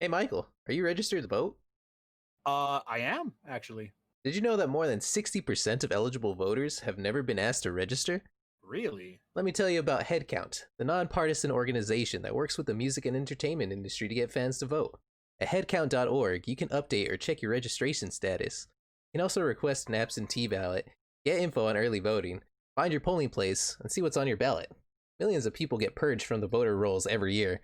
Hey Michael, are you registered to vote? I am actually. Did you know that more than 60% of eligible voters have never been asked to register? Really? Let me tell you about Headcount, the nonpartisan organization that works with the music and entertainment industry to get fans to vote. At headcount.org, you can update or check your registration status. You can also request an absentee ballot, get info on early voting, find your polling place, and see what's on your ballot. Millions of people get purged from the voter rolls every year.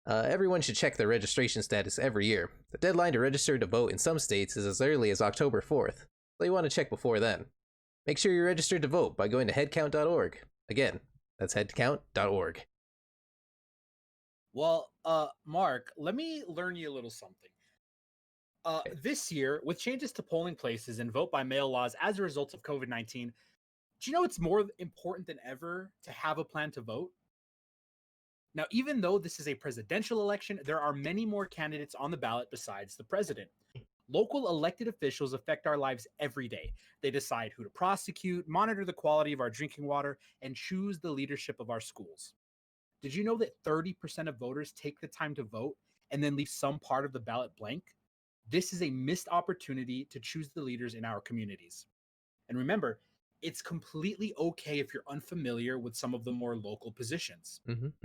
Everyone should check their registration status every year. The deadline to register to vote in some states is as early as October 4th, so you want to check before then. Make sure you're registered to vote by going to headcount.org. Again, that's headcount.org. Well, Mark, let me learn you a little something. This year, with changes to polling places and vote by mail laws as a result of COVID-19, do you know it's more important than ever to have a plan to vote? Now, even though this is a presidential election, there are many more candidates on the ballot besides the president. Local elected officials affect our lives every day. They decide who to prosecute, monitor the quality of our drinking water, and choose the leadership of our schools. Did you know that 30% of voters take the time to vote and then leave some part of the ballot blank? This is a missed opportunity to choose the leaders in our communities. And remember, it's completely okay if you're unfamiliar with some of the more local positions.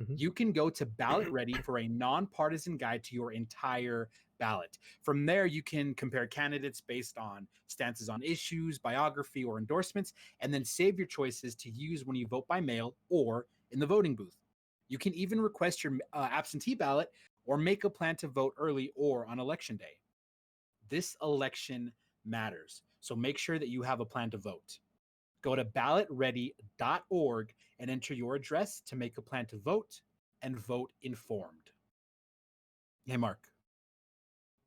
You can go to Ballot Ready for a nonpartisan guide to your entire ballot. From there, you can compare candidates based on stances on issues, biography, or endorsements, and then save your choices to use when you vote by mail or in the voting booth. You can even request your absentee ballot or make a plan to vote early or on election day. This election matters, so make sure that you have a plan to vote. Go to ballotready.org and enter your address to make a plan to vote and vote informed. Hey, Mark.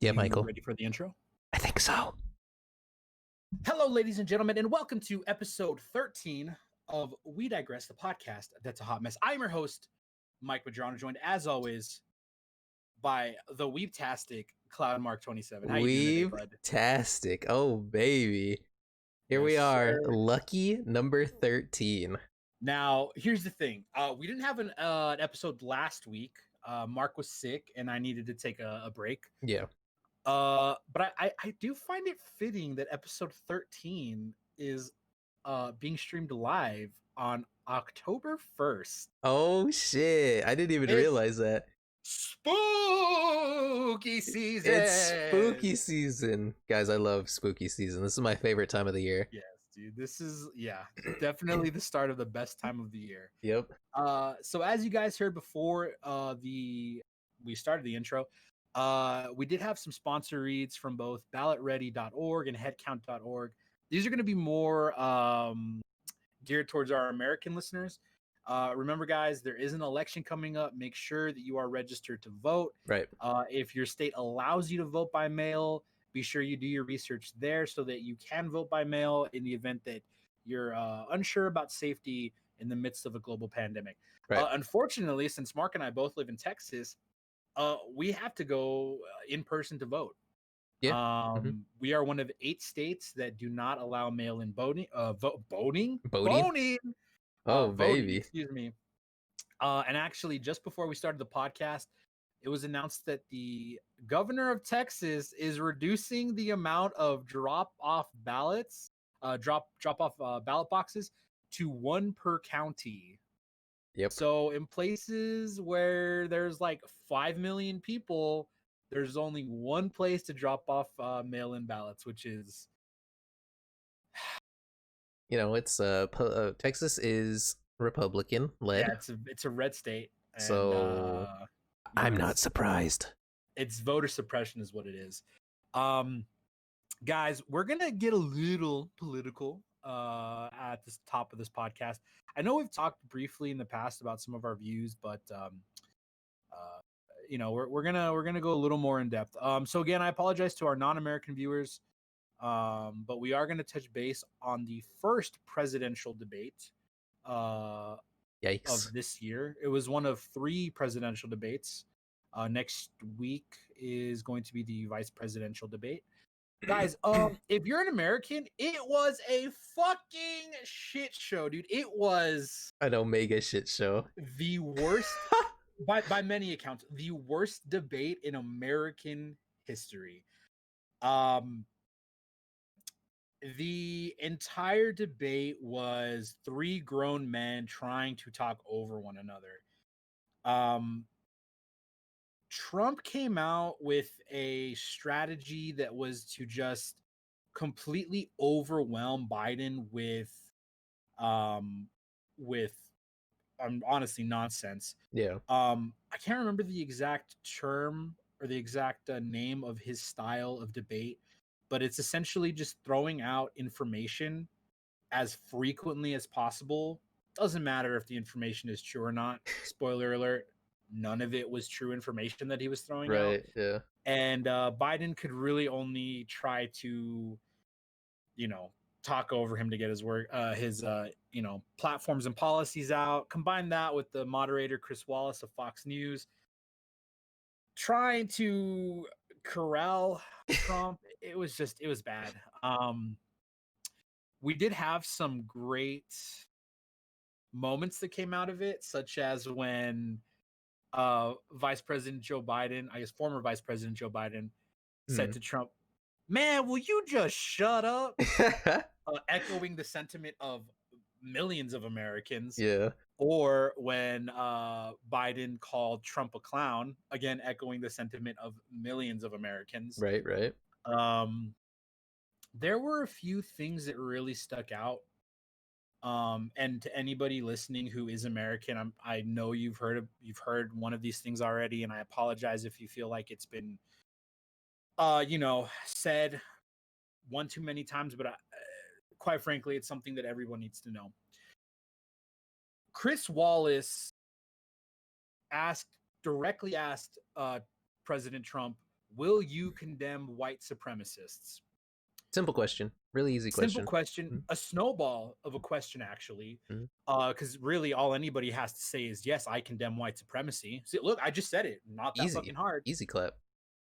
Yeah, You Michael. ready for the intro? I think so. Hello, ladies and gentlemen, and welcome to episode 13 of We Digress, the podcast that's a hot mess. I'm your host, Mike Madrano, joined as always by the Weebtastic Cloud Mark 27. How you doing today, bud? Weebtastic. Oh, baby. Here we Yes, are, sir. lucky number 13. Now, here's the thing. We didn't have an episode last week. Mark was sick, and I needed to take a break. Yeah. But I do find it fitting that episode 13 is being streamed live on October 1st. Oh, shit. I didn't even It's realize that. spooky season. It's spooky season. Guys, I love spooky season. This is my favorite time of the year. Yes, dude. This is, definitely the start of the best time of the year. Yep. So as you guys heard before we started the intro, we did have some sponsor reads from both ballotready.org and headcount.org. These are going to be more geared towards our American listeners. Remember, guys, there is an election coming up. Make sure that you are registered to vote. Right. If your state allows you to vote by mail, be sure you do your research there so that you can vote by mail in the event that you're unsure about safety in the midst of a global pandemic. Right. Unfortunately, since Mark and I both live in Texas, we have to go in person to vote. Yeah. We are one of 8 states that do not allow mail-in voting. Boating? Voting, Oh, baby. excuse me. And actually, just before we started the podcast, it was announced that the governor of Texas is reducing the amount of drop-off ballots, drop-off ballot boxes to 1 per county. Yep. So in places where there's like 5 million people, there's only 1 place to drop off mail-in ballots, which is, you know, it's Texas is Republican led. yeah, it's a red state. And, so I'm not surprised. It's voter suppression is what it is. Guys, we're gonna get a little political at the top of this podcast. I know we've talked briefly in the past about some of our views, but we're gonna go a little more in depth. So again, I apologize to our non-American viewers, but we are gonna touch base on the first presidential debate of this year. It was one of 3 presidential debates. Next week is going to be the vice presidential debate. Guys, if you're an American, it was a fucking shit show, dude. It was an omega shit show. The worst by many accounts, the worst debate in American history. Um, the entire debate was three grown men trying to talk over one another. Um, Trump came out with a strategy that was to just completely overwhelm Biden um with honestly nonsense. Yeah. I can't remember the exact term or the exact name of his style of debate, but it's essentially just throwing out information as frequently as possible. Doesn't matter if the information is true or not. Spoiler alert, none of it was true information that he was throwing out. Right. Yeah. And Biden could really only try to, you know, talk over him to get his work, platforms and policies out. Combine that with the moderator, Chris Wallace of Fox News, trying to corral Trump. It was bad. We did have some great moments that came out of it, such as when Vice President Joe Biden, I guess former Vice President Joe Biden, said to Trump, "Man, will you just shut up?" Echoing the sentiment of millions of Americans. Yeah. Or when Biden called Trump a clown, again echoing the sentiment of millions of Americans. Right. Right. There were a few things that really stuck out. And to anybody listening who is American, I know you've heard one of these things already, and I apologize if you feel like it's been, said one too many times. But quite frankly, it's something that everyone needs to know. Chris Wallace directly asked President Trump, "Will you condemn white supremacists?" Simple question. Really easy question. Simple question, a snowball of a question, actually, because really all anybody has to say is, yes, I condemn white supremacy. See, look, I just said it. Not that fucking hard. Easy clap.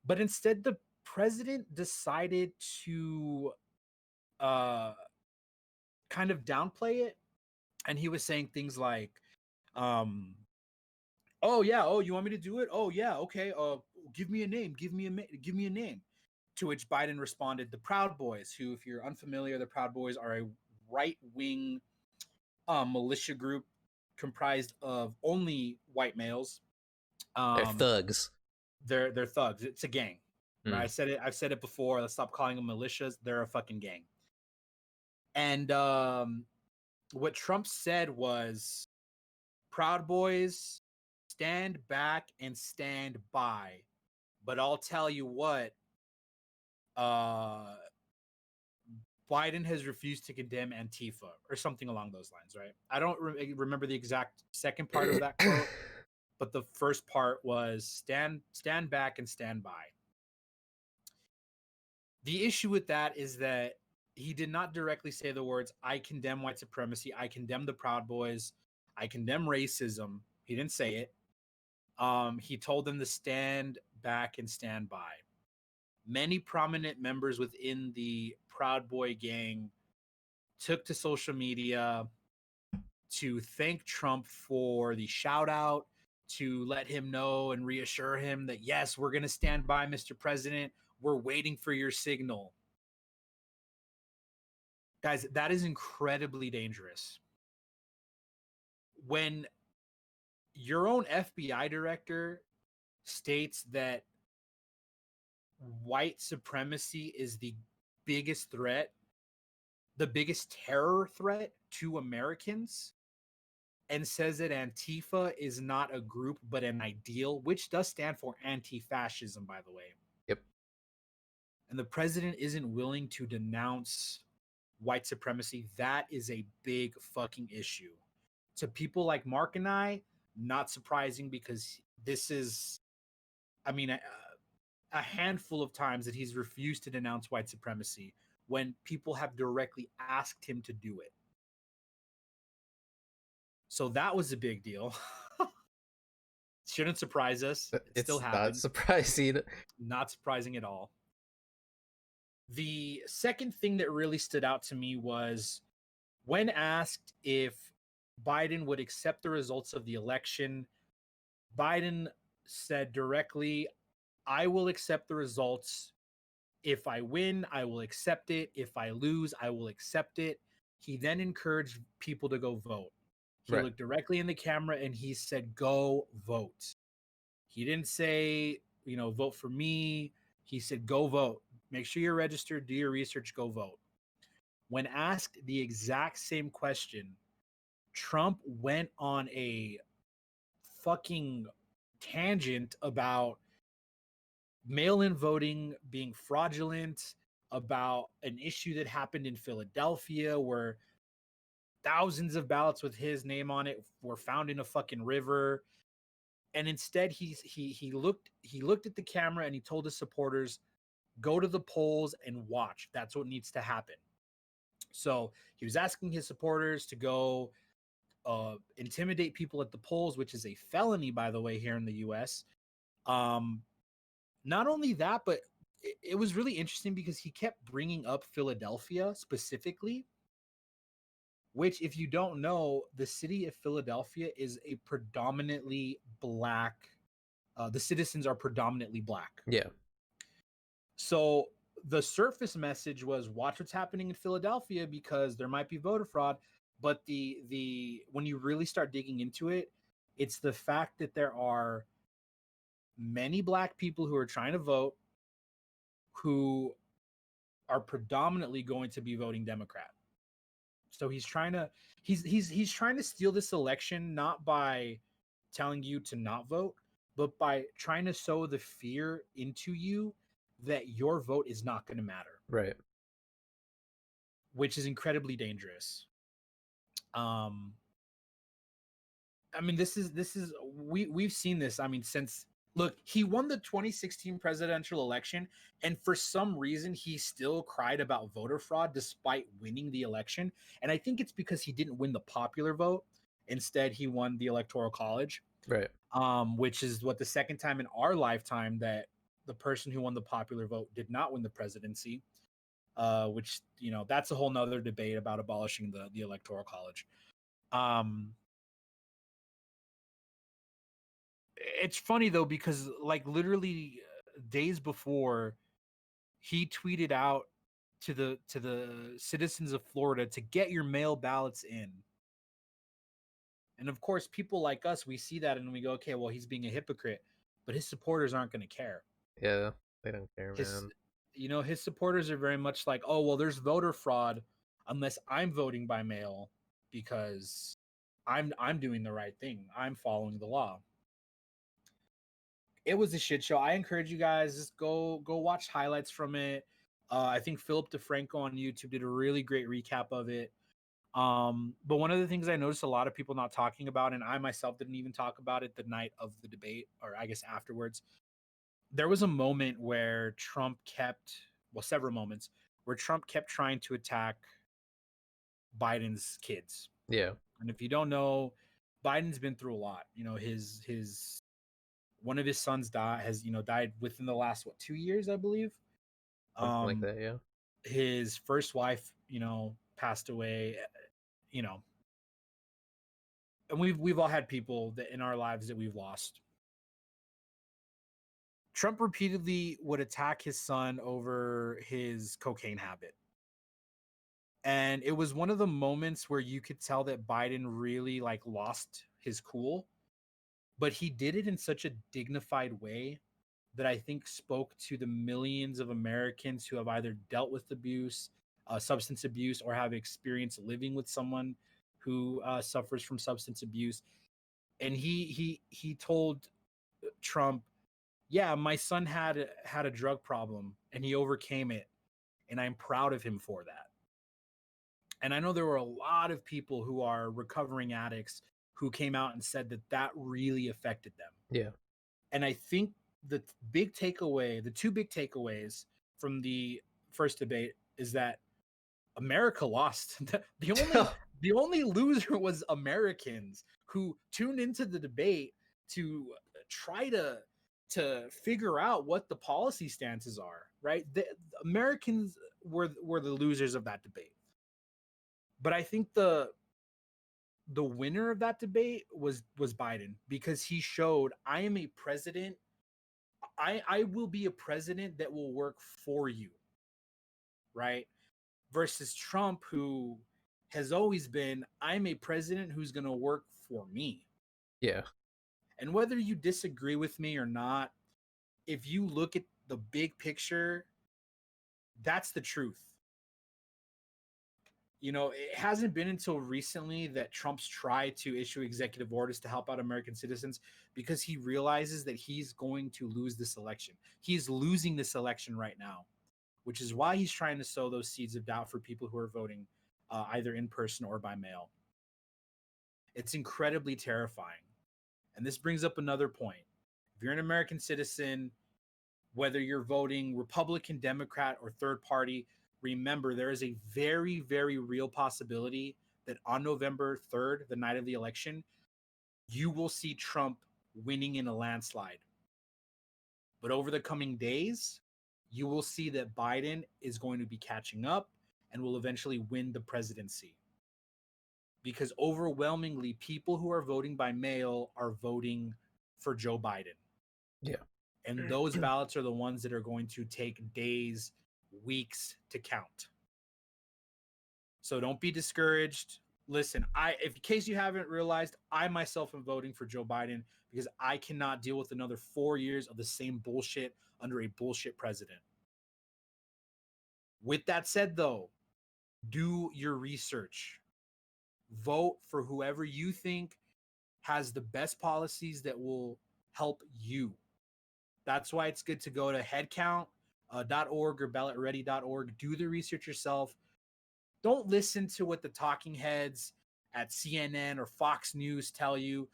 But instead, the president decided to kind of downplay it. And he was saying things like, oh, yeah, oh, you want me to do it? Oh, yeah, okay, give me a name, give me a name. To which Biden responded, the Proud Boys, who, if you're unfamiliar, the Proud Boys are a right-wing militia group comprised of only white males. They're thugs. They're thugs. It's a gang. Right? I've said it before. Let's stop calling them militias. They're a fucking gang. And what Trump said was, Proud Boys, stand back and stand by. But I'll tell you what, Biden has refused to condemn Antifa or something along those lines, right? I don't remember the exact second part of that quote, but the first part was stand back and stand by. The issue with that is that he did not directly say the words, I condemn white supremacy, I condemn the Proud Boys, I condemn racism. He didn't say it. He told them to stand back and stand by. Many prominent members within the Proud Boy gang took to social media to thank Trump for the shout out, to let him know and reassure him that, yes, we're going to stand by, Mr. President. We're waiting for your signal. Guys, that is incredibly dangerous. When your own FBI director states that white supremacy is the biggest threat, the biggest terror threat to Americans, and says that Antifa is not a group but an ideal, which does stand for anti-fascism, by the way. Yep. And the president isn't willing to denounce white supremacy, that is a big fucking issue. To people like Mark and I, not surprising, because this is, a handful of times that he's refused to denounce white supremacy when people have directly asked him to do it. So that was a big deal. Shouldn't surprise us. It still happens. Not surprising. Not surprising at all. The second thing that really stood out to me was when asked if Biden would accept the results of the election, Biden said directly, I will accept the results. If I win, I will accept it. If I lose, I will accept it. He then encouraged people to go vote. He Right. looked directly in the camera and he said, go vote. He didn't say, vote for me. He said, go vote. Make sure you're registered, do your research, go vote. When asked the exact same question, Trump went on a fucking tangent about mail-in voting being fraudulent, about an issue that happened in Philadelphia where thousands of ballots with his name on it were found in a fucking river. And instead he looked at the camera and he told his supporters, go to the polls and watch. That's what needs to happen. So he was asking his supporters to go intimidate people at the polls, which is a felony, by the way, here in the US. Not only that, but it was really interesting because he kept bringing up Philadelphia specifically, which, if you don't know, the city of Philadelphia is a predominantly black, the citizens are predominantly black. Yeah. So the surface message was, watch what's happening in Philadelphia because there might be voter fraud. But the when you really start digging into it, it's the fact that there are many black people who are trying to vote who are predominantly going to be voting Democrat. So he's trying to steal this election, not by telling you to not vote, but by trying to sow the fear into you that your vote is not going to matter. Right. Which is incredibly dangerous. I mean, this is we've seen this. I mean, since look, he won the 2016 presidential election, and for some reason he still cried about voter fraud despite winning the election. And I think it's because he didn't win the popular vote. Instead, he won the Electoral College. Right. Which is what the second time in our lifetime that the person who won the popular vote did not win the presidency. Which, that's a whole nother debate about abolishing the Electoral College. It's funny though, because like literally days before, he tweeted out to the citizens of Florida to get your mail ballots in. And of course, people like us, we see that and we go, okay, well, he's being a hypocrite, but his supporters aren't going to care. Yeah, they don't care, man. His supporters are very much like, oh, well, there's voter fraud unless I'm voting by mail because I'm doing the right thing. I'm following the law. It was a shit show. I encourage you guys, just go watch highlights from it. I think Philip DeFranco on YouTube did a really great recap of it. But one of the things I noticed a lot of people not talking about, and I myself didn't even talk about it the night of the debate, or I guess afterwards, there was a moment where several moments where Trump kept trying to attack Biden's kids. Yeah. And if you don't know, Biden's been through a lot. His one of his sons died within the last 2 years, I believe. Something like that, yeah. His first wife, passed away, and we've all had people that in our lives that we've lost. Trump repeatedly would attack his son over his cocaine habit. And it was one of the moments where you could tell that Biden really lost his cool, but he did it in such a dignified way that I think spoke to the millions of Americans who have either dealt with abuse, substance abuse, or have experienced living with someone who suffers from substance abuse. And he told Trump, yeah, my son had a drug problem and he overcame it, and I'm proud of him for that. And I know there were a lot of people who are recovering addicts who came out and said that really affected them. Yeah. And I think the two big takeaways from the first debate is that America lost. The only loser was Americans who tuned into the debate to try to figure out what the policy stances are, right? The Americans were the losers of that debate. But I think the the winner of that debate was Biden, because he showed, I am a president. I will be a president that will work for you, right? Versus Trump, who has always been, I'm a president who's going to work for me. Yeah. And whether you disagree with me or not, if you look at the big picture, that's the truth. You know, it hasn't been until recently that Trump's tried to issue executive orders to help out American citizens, because he realizes that he's going to lose this election. He's losing this election right now, which is why he's trying to sow those seeds of doubt for people who are voting either in person or by mail. It's incredibly terrifying. And this brings up another point. If you're an American citizen, whether you're voting Republican, Democrat, or third party, remember there is a very, very real possibility that on November 3rd, the night of the election, you will see Trump winning in a landslide. But over the coming days, you will see that Biden is going to be catching up and will eventually win the presidency. Because overwhelmingly, people who are voting by mail are voting for Joe Biden. Yeah. And those ballots are the ones that are going to take days, weeks to count. So don't be discouraged. Listen, in case you haven't realized, I myself am voting for Joe Biden because I cannot deal with another 4 years of the same bullshit under a bullshit president. With that said, though, do your research. Vote for whoever you think has the best policies that will help you. That's why it's good to go to headcount.org or ballotready.org. Do the research yourself. Don't listen to what the talking heads at CNN or Fox News tell you.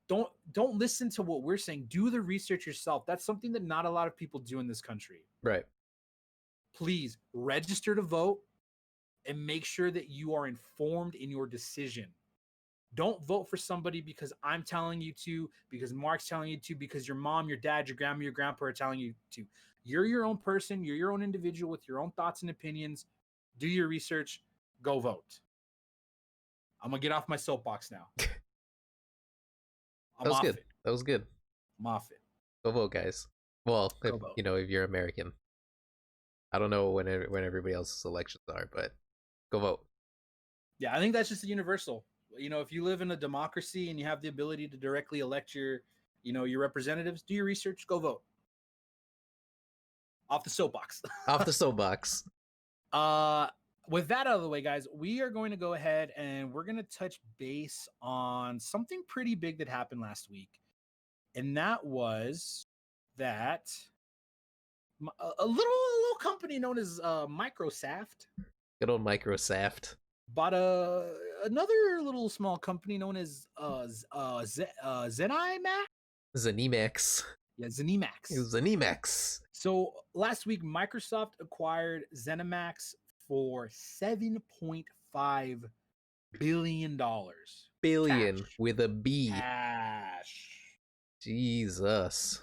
Don't listen to what we're saying. Do the research yourself. That's something that not a lot of people do in this country. Right. Please register to vote and make sure that you are informed in your decision. Don't vote for somebody because I'm telling you to, because Mark's telling you to, because your mom, your dad, your grandma, your grandpa are telling you to. You're your own person. You're your own individual with your own thoughts and opinions. Do your research. Go vote. I'm going to get off my soapbox now. That was good. That was good. I'm off it. Go vote, guys. Well, if you're American. I don't know when everybody else's elections are, but go vote. Yeah, I think that's just a universal. You know, if you live in a democracy and you have the ability to directly elect your representatives, do your research, go vote. Off the soapbox. Off the soapbox. With that out of the way, guys, we are going to go ahead and we're going to touch base on something pretty big that happened last week. And that was that a little company known as Microsoft. Good old Microsoft. Bought another little small company known as ZeniMax. ZeniMax. Yeah, ZeniMax. ZeniMax. So last week, Microsoft acquired ZeniMax for $7.5 billion. Billion Cash. with a B. Cash. Jesus.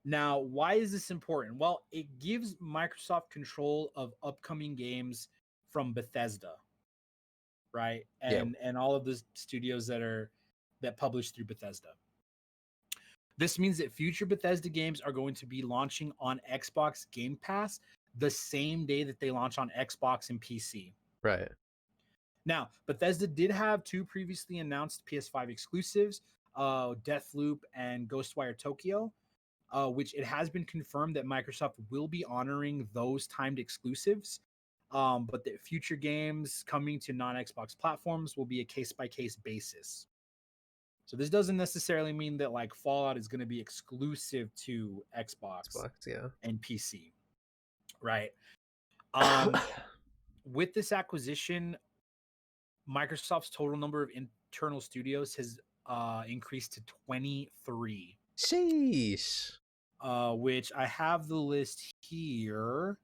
Now, why is this important? Well, it gives Microsoft control of upcoming games from Bethesda, right? And all of the studios that publish through Bethesda. This means that future Bethesda games are going to be launching on Xbox Game Pass the same day that they launch on Xbox and PC. Right. Now, Bethesda did have two previously announced PS5 exclusives, Deathloop and Ghostwire Tokyo, which it has been confirmed that Microsoft will be honoring those timed exclusives. But the future games coming to non-Xbox platforms will be a case-by-case basis. So this doesn't necessarily mean that like Fallout is going to be exclusive to Xbox and PC, right? With this acquisition, Microsoft's total number of internal studios has increased to 23. Sheesh. Which I have the list here.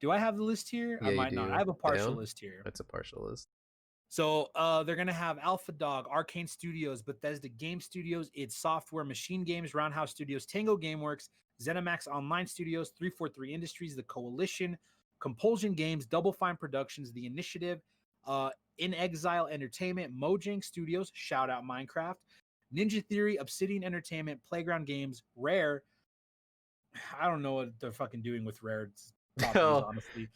Do I have the list here? Yeah, I might not. I have a partial list here. That's a partial list. So they're going to have Alpha Dog, Arcane Studios, Bethesda Game Studios, id Software, Machine Games, Roundhouse Studios, Tango Gameworks, ZeniMax Online Studios, 343 Industries, The Coalition, Compulsion Games, Double Fine Productions, The Initiative, In Exile Entertainment, Mojang Studios, shout out Minecraft, Ninja Theory, Obsidian Entertainment, Playground Games, Rare. I don't know what they're fucking doing with Rare properties, Oh, honestly.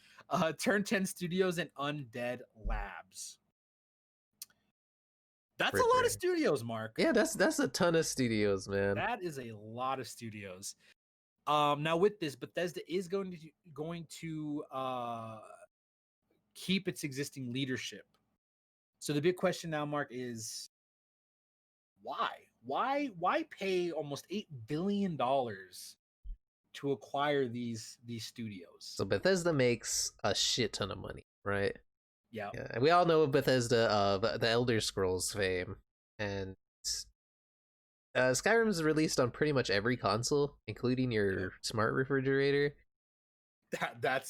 Turn 10 Studios and Undead Labs. That's a lot of studios, Mark. yeah, that's a ton of studios, man. That is a lot of studios. Now with this, Bethesda is going to keep its existing leadership. So the big question now, Mark, is why? Why pay almost $8 billion to acquire these studios? So Bethesda makes a shit ton of money, right? Yeah. Yeah, and we all know Bethesda of the Elder Scrolls fame, and Skyrim is released on pretty much every console, including your Yep. smart refrigerator. That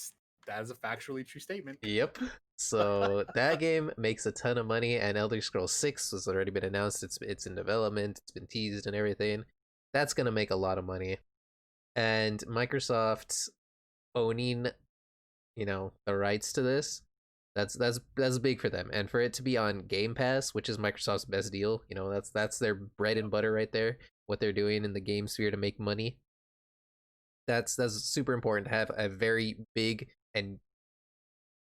is a factually true statement. Yep. So that game makes a ton of money, and Elder Scrolls 6 has already been announced. It's in development. It's been teased and everything. That's gonna make a lot of money, and Microsoft owning, the rights to this. That's big for them, and for it to be on Game Pass, which is Microsoft's best deal. That's their bread and butter right there. What they're doing in the game sphere to make money. That's super important to have a very big and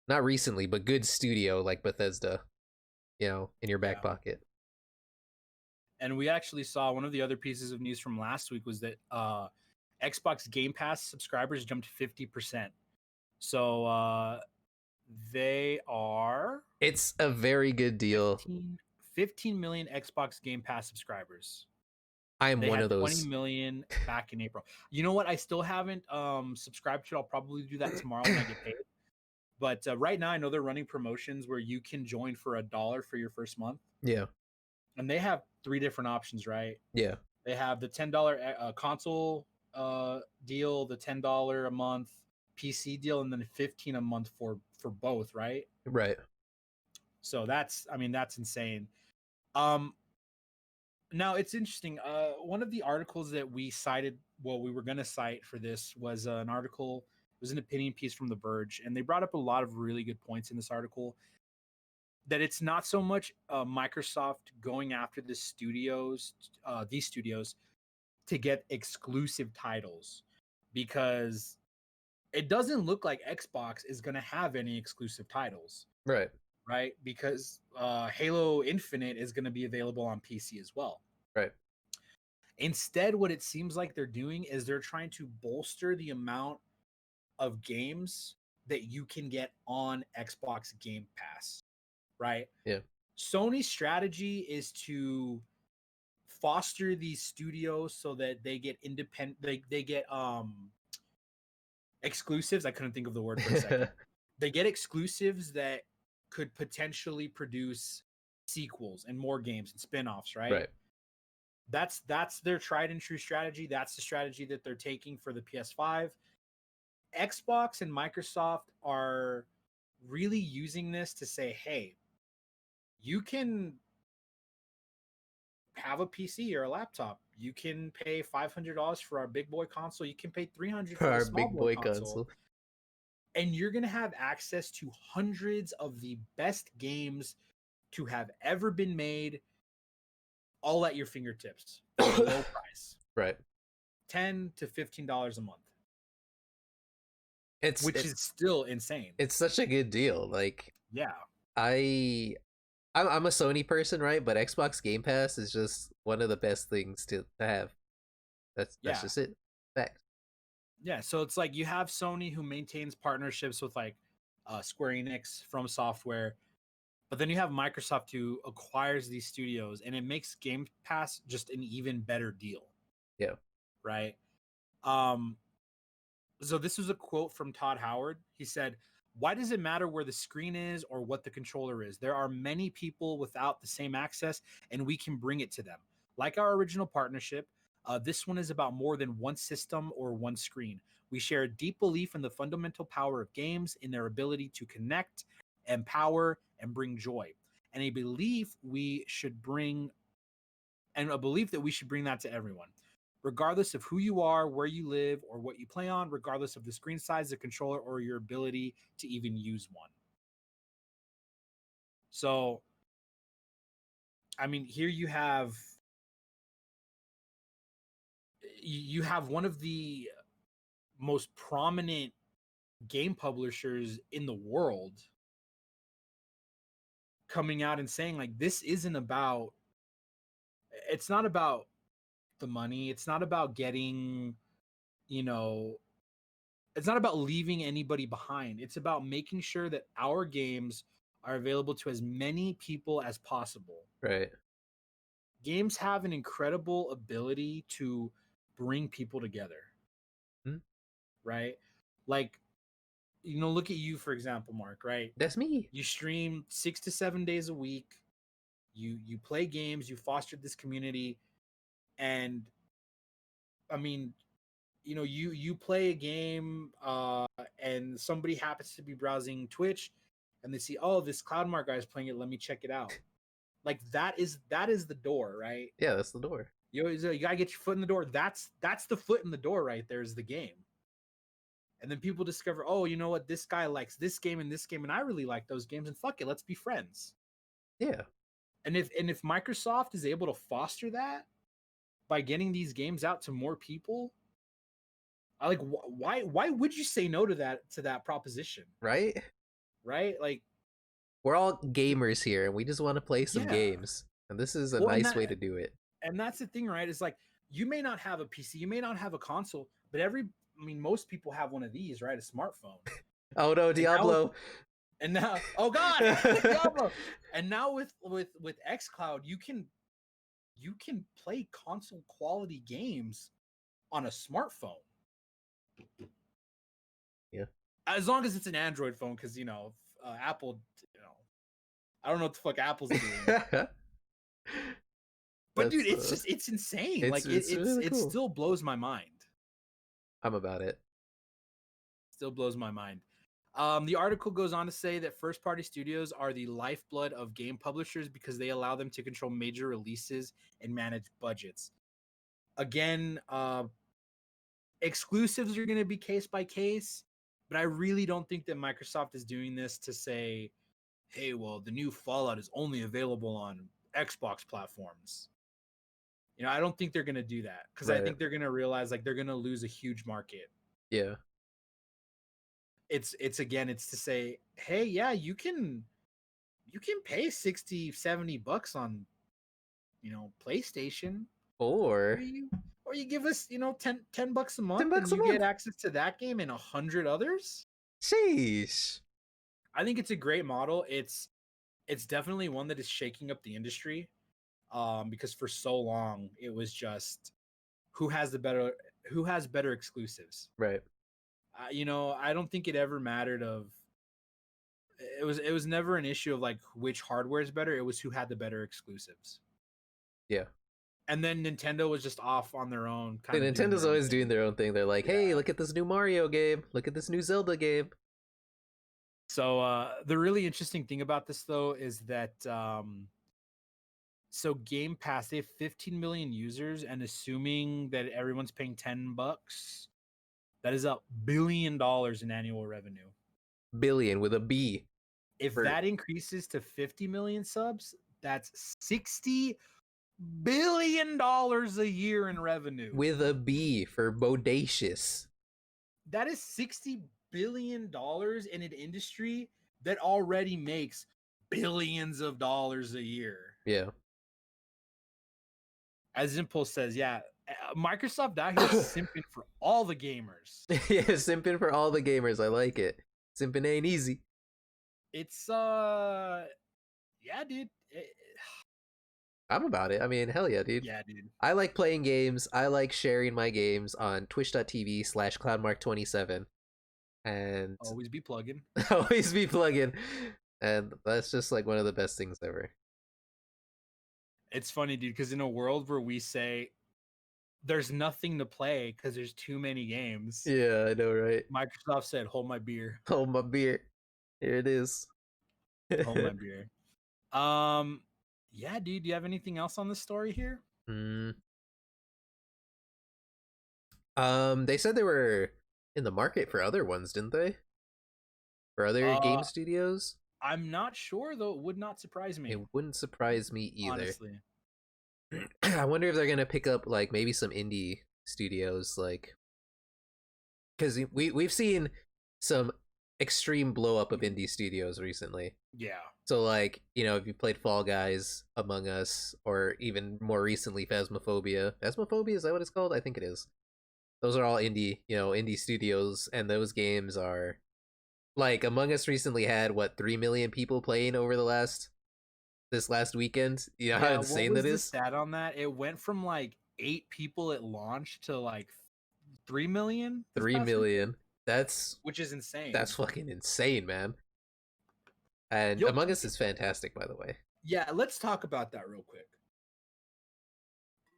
not recently, but good studio like Bethesda, in your back pocket. And we actually saw one of the other pieces of news from last week was that Xbox Game Pass subscribers jumped 50%. So they are It's a very good deal. 15 million Xbox Game Pass subscribers. I am They one had of 20 those. million back in April. You know what? I still haven't subscribed to it. I'll probably do that tomorrow when I get paid. But right now, I know they're running promotions where you can join for $1 for your first month. Yeah. And they have 3 different options, right? Yeah. They have the $10 console deal, the $10 a month PC deal, and then 15 a month for both, right? Right. So that's insane. Um, Now it's interesting. One of the articles that we cited, well, we were going to cite for this was an article. It was an opinion piece from The Verge, and they brought up a lot of really good points in this article. That it's not so much Microsoft going after these studios to get exclusive titles, because it doesn't look like Xbox is going to have any exclusive titles, Right. right? Because Halo Infinite is going to be available on PC as well. Right. Instead, what it seems like they're doing is they're trying to bolster the amount of games that you can get on Xbox Game Pass, right? Yeah. Sony's strategy is to foster these studios so that they get independent, they get exclusives. I couldn't think of the word for a second. They get exclusives that could potentially produce sequels and more games and spin-offs, right? Right. That's their tried and true strategy. That's the strategy that they're taking for the PS5. Xbox and Microsoft are really using this to say, hey, you can have a PC or a laptop. You can pay $500 for our big boy console. You can pay $300 For for the our small big boy boy console. console. And you're going to have access to hundreds of the best games to have ever been made, all at your fingertips for a low price. Right. $10 to $15 a month. Which is still insane. It's such a good deal. Like, yeah. I'm a Sony person, right? But Xbox Game Pass is just one of the best things to have. That's just it. Fact. Yeah, so it's like you have Sony, who maintains partnerships with like Square Enix, From Software, but then you have Microsoft, who acquires these studios, and it makes Game Pass just an even better deal. Yeah. Right. So this was a quote from Todd Howard. He said, "Why does it matter where the screen is or what the controller is? There are many people without the same access, and we can bring it to them. Like our original partnership, this one is about more than one system or one screen. We share a deep belief in the fundamental power of games, in their ability to connect, empower, and bring joy, and a belief that we should bring that to everyone, regardless of who you are, where you live, or what you play on, regardless of the screen size, the controller, or your ability to even use one." So, I mean, here you have one of the most prominent game publishers in the world coming out and saying like this isn't about, it's not about the money, it's not about getting, you know, it's not about leaving anybody behind. It's about making sure that our games are available to as many people as possible. Right. Games have an incredible ability to bring people together. Hmm? Right? Like, look at you, for example, Mark, right? That's me. You stream 6 to 7 days a week. You play games, you fostered this community, and I mean, you play a game and somebody happens to be browsing Twitch and they see, oh, this Cloudmark guy is playing it, let me check it out. Like that is the door, right? Yeah, that's the door. You gotta get your foot in the door. That's the foot in the door right there, is the game. And then people discover, oh, you know what, this guy likes this game and this game, and I really like those games, and fuck it, let's be friends. Yeah. And if Microsoft is able to foster that by getting these games out to more people, I like, why would you say no to that proposition? Right? Right? Like, we're all gamers here and we just want to play some yeah. games. And this is a Well, nice way to do it. And that's the thing, right? It's like, you may not have a PC, you may not have a console, but most people have one of these, right? A smartphone. Oh no, Diablo. And now, oh god, Diablo. And now with xCloud, you can play console quality games on a smartphone. Yeah. As long as it's an Android phone, because Apple, I don't know what the fuck Apple's doing. But dude, it's insane. It still blows my mind. I'm about it. Still blows my mind. The article goes on to say that first-party studios are the lifeblood of game publishers because they allow them to control major releases and manage budgets. Again, exclusives are going to be case by case, but I really don't think that Microsoft is doing this to say, hey, well, the new Fallout is only available on Xbox platforms. I don't think they're going to do that, because I think they're going to realize like they're going to lose a huge market. Yeah. It's to say, hey, yeah, you can pay $60-$70 on PlayStation, or you give us $10 a month, $10 and you get access to that game and 100 others. Sheesh. I think it's a great model. It's definitely one that is shaking up the industry, because for so long it was just who has better exclusives. Right. I don't think it ever mattered it was never an issue of like which hardware is better. It was who had the better exclusives. Yeah. And then Nintendo was just off on their own. Nintendo's always doing their own thing. They're like, hey, look at this new Mario game. Look at this new Zelda game. So the really interesting thing about this, though, is that so Game Pass, they have 15 million users, and assuming that everyone's paying $10, that is $1 billion in annual revenue. Billion with a B. If that increases to 50 million subs, that's $60 billion a year in revenue. With a B for bodacious. That is $60 billion in an industry that already makes billions of dollars a year. Yeah. As Impulse says, yeah, Microsoft out here simping for all the gamers. Yeah, simping for all the gamers. I like it. Simping ain't easy. It's yeah, dude. I'm about it. I mean, hell yeah, dude. Yeah, dude. I like playing games. I like sharing my games on twitch.tv/cloudmark27. And always be plugging. Always be plugging. And that's just like one of the best things ever. It's funny, dude, because in a world where we say there's nothing to play because there's too many games. Yeah, I know, right? Microsoft said, hold my beer. Hold my beer. Here it is. Hold my beer. Yeah, dude, do you have anything else on the story here? They said they were in the market for other ones, didn't they? For other game studios? I'm not sure though. It would not surprise me, It wouldn't surprise me either. honestly. I wonder if they're gonna pick up like maybe some indie studios, like because we've seen some extreme blow up of indie studios recently. Yeah. So like if you played Fall Guys, Among Us, or even more recently Phasmophobia. Phasmophobia, is that what it's called? I think it is. Those are all indie studios, and those games are like Among Us recently had what 3 million people playing over this last weekend. You know how Yeah, what insane was that the is? stat on that? It went from like 8 people at launch to like 3 million this Three past weekend, million. That's which is insane. that's fucking insane, man. And Yo, Among Us is fantastic, by the way. yeah, let's talk about that real quick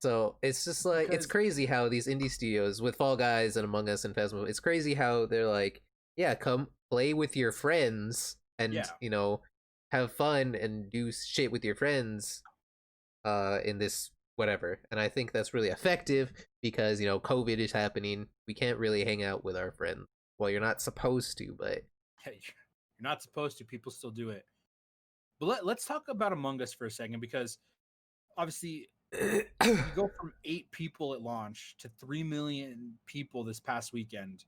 So it's just like it's because crazy how these indie studios with Fall Guys and Among Us and Phasmo, it's crazy how they're like, yeah, come play with your friends and yeah, have fun and do shit with your friends in this whatever. And I think that's really effective because COVID is happening. We can't really hang out with our friends. Well, you're not supposed to, but hey, you're not supposed to. People still do it. But let's talk about Among Us for a second because obviously you go from 8 people at launch to 3 million people this past weekend.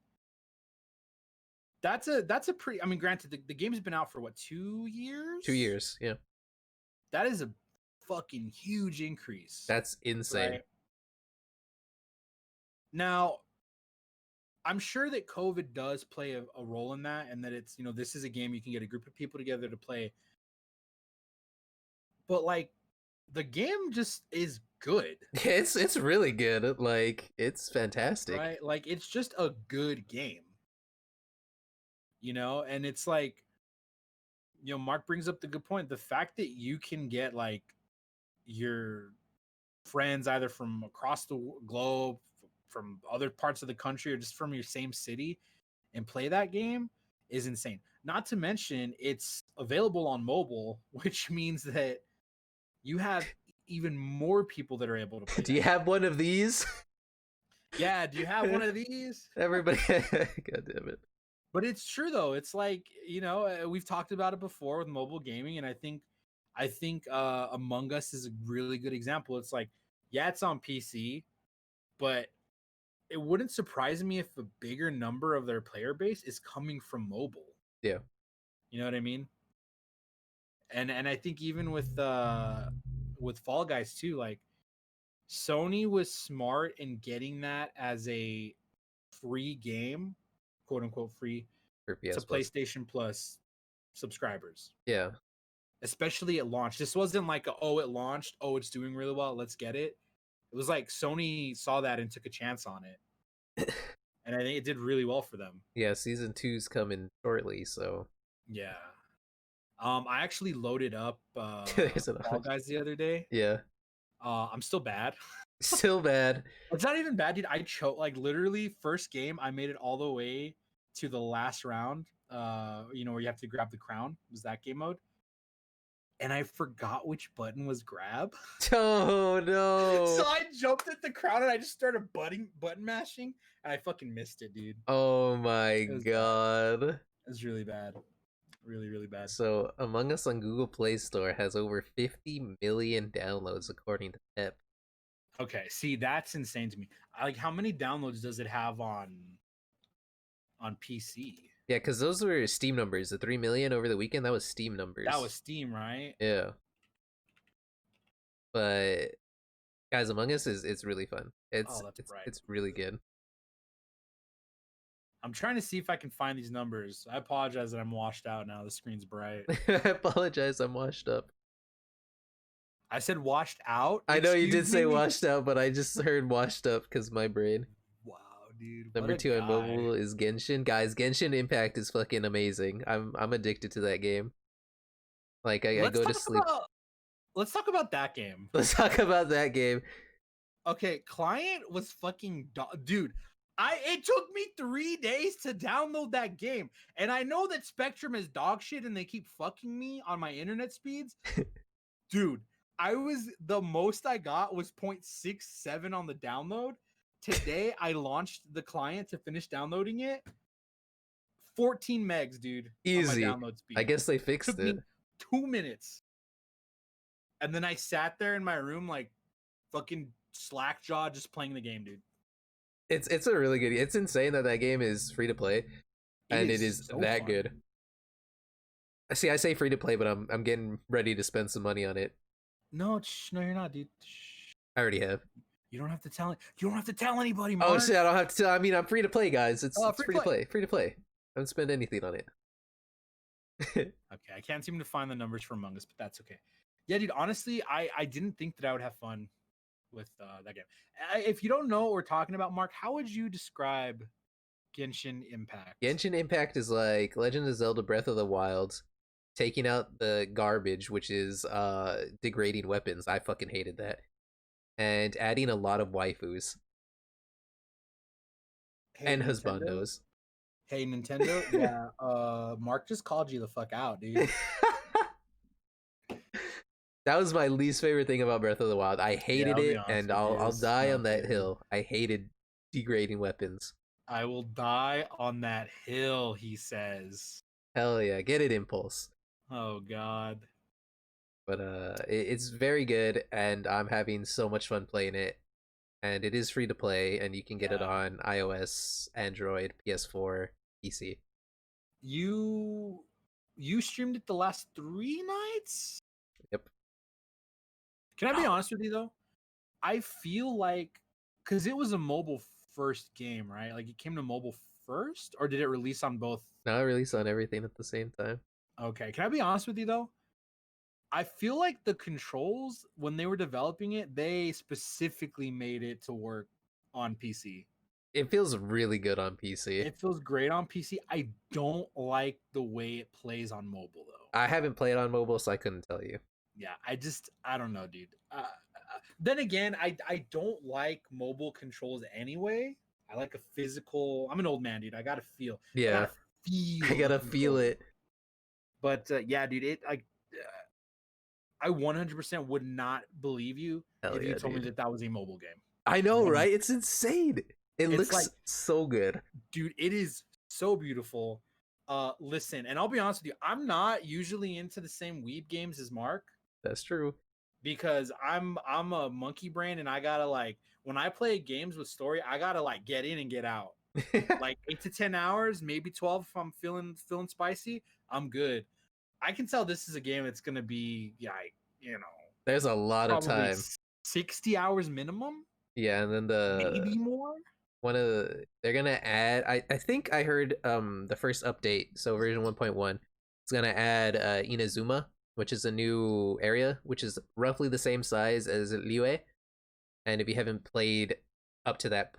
That's a pretty. I mean, granted, the game's been out for what 2 years? 2 years, yeah. That is a fucking huge increase. That's insane. Right now, I'm sure that COVID does play a role in that, and that it's this is a game you can get a group of people together to play. But like, the game just is good, It's really good. Like it's fantastic. right? Like, it's just a good game, and it's like, Mark brings up the good point. The fact that you can get like your friends either from across the globe, from other parts of the country, or just from your same city and play that game is insane. Not to mention it's available on mobile, which means that you have even more people that are able to play. Do you have one of these? Yeah, do you have one of these? Everybody, god damn it. But it's true though. It's like, we've talked about it before with mobile gaming, and I think Among Us is a really good example. It's like, yeah, it's on PC, but it wouldn't surprise me if a bigger number of their player base is coming from mobile. Yeah. You know what I mean? And I think even with Fall Guys too, like Sony was smart in getting that as a free game, quote unquote free, For to PS Plus. PlayStation Plus subscribers. Yeah. Especially at launch. This wasn't like it launched, it's doing really well, let's get it. It was like Sony saw that and took a chance on it. And I think it did really well for them. Yeah, season 2's coming shortly, so Yeah. I actually loaded up there's Fall Guys the other day. Yeah. I'm still bad. Still bad. It's not even bad, dude. I chose like literally first game. I made it all the way to the last round. Where you have to grab the crown. Was that game mode? And I forgot which button was grab. Oh no. So I jumped at the crown and I just started button mashing, and I fucking missed it, dude. Oh my was god. It was really bad. Really, really bad. So Among Us on Google Play Store has over 50 million downloads according to Pep. Okay, see, that's insane to me. Like, how many downloads does it have on PC? Yeah, because those were Steam numbers. The 3 million over the weekend, that was Steam numbers. That was Steam, right? Yeah. But guys, Among Us it's really fun. It's really good. I'm trying to see if I can find these numbers. I apologize that I'm washed out now. The screen's bright. I apologize, I'm washed up. I said washed out? I know you did say me? washed out, but I just heard washed up because my brain. Wow, dude. Number 2 on mobile is Genshin. Guys, Genshin Impact is fucking amazing. I'm addicted to that game. Like I go to sleep. Let's talk about that game. Let's talk about that game. Okay, client was fucking dude. It took me 3 days to download that game, and I know that Spectrum is dog shit, and they keep fucking me on my internet speeds. Dude, the most I got was 0.67 on the download. Today I launched the client to finish downloading it. 14 megs, dude, on my Easy. download speed. I guess they fixed Took it. me 2 minutes. And then I sat there in my room like fucking slackjaw just playing the game, dude. It's a really good. It's insane that game is free to play, and it is so that fun. good. See, I say free to play, but I'm getting ready to spend some money on it. No, no, you're not, dude. I already have. You don't have to tell. You don't have to tell anybody, Mark. Oh shit! I don't have to tell. I mean, I'm free to play, guys. It's free free to play. Free to play. I don't spend anything on it. Okay, I can't seem to find the numbers for Among Us, but that's okay. Yeah, dude. Honestly, I didn't think that I would have fun with that game. If you don't know what we're talking about, Mark, how would you describe Genshin Impact? Genshin Impact is like Legend of Zelda Breath of the Wild, taking out the garbage, which is degrading weapons. I fucking hated that. And adding a lot of waifus. Hey, And Nintendo? husbandos. Hey, Nintendo? Yeah, Mark just called you the fuck out, dude. That was my least favorite thing about Breath of the Wild. I hated it, and I'll die on that hill. I hated degrading weapons. I will die on that hill, he says. Hell yeah, get it, Impulse. Oh god. But it's very good, and I'm having so much fun playing it. And it is free to play, and you can get it on iOS, Android, PS4, PC. You streamed it the last 3 nights? Yep. Can I be honest with you though? I feel like because it was a mobile first game, right? Like it came to mobile first, or did it release on both? No, it released on everything at the same time. Okay. Can I be honest with you though? I feel like the controls, when they were developing it, they specifically made it to work on PC. It feels really good on PC. It feels great on PC. I don't like the way it plays on mobile though. I haven't played on mobile, so I couldn't tell you. Yeah, I don't know, dude. Then again, I don't like mobile controls anyway. I like a physical. I'm an old man, dude. I gotta feel. Yeah, I gotta feel it. But yeah, dude, I 100% would not believe you if you told me that was a mobile game. I know, right? It's insane. It looks like, so good, dude. It is so beautiful. Listen, and I'll be honest with you, I'm not usually into the same weeb games as Mark. That's true. Because I'm a monkey brain, and I gotta like when I play games with story, I gotta like get in and get out. Like 8 to 10 hours, maybe 12 if I'm feeling spicy. I'm good. I can tell this is a game that's gonna be there's a lot of time. 60 hours minimum. Yeah, and then maybe more. They're gonna add. I think I heard the first update, so version 1.1, it's gonna add Inazuma, which is a new area, which is roughly the same size as Liyue. And if you haven't played up to that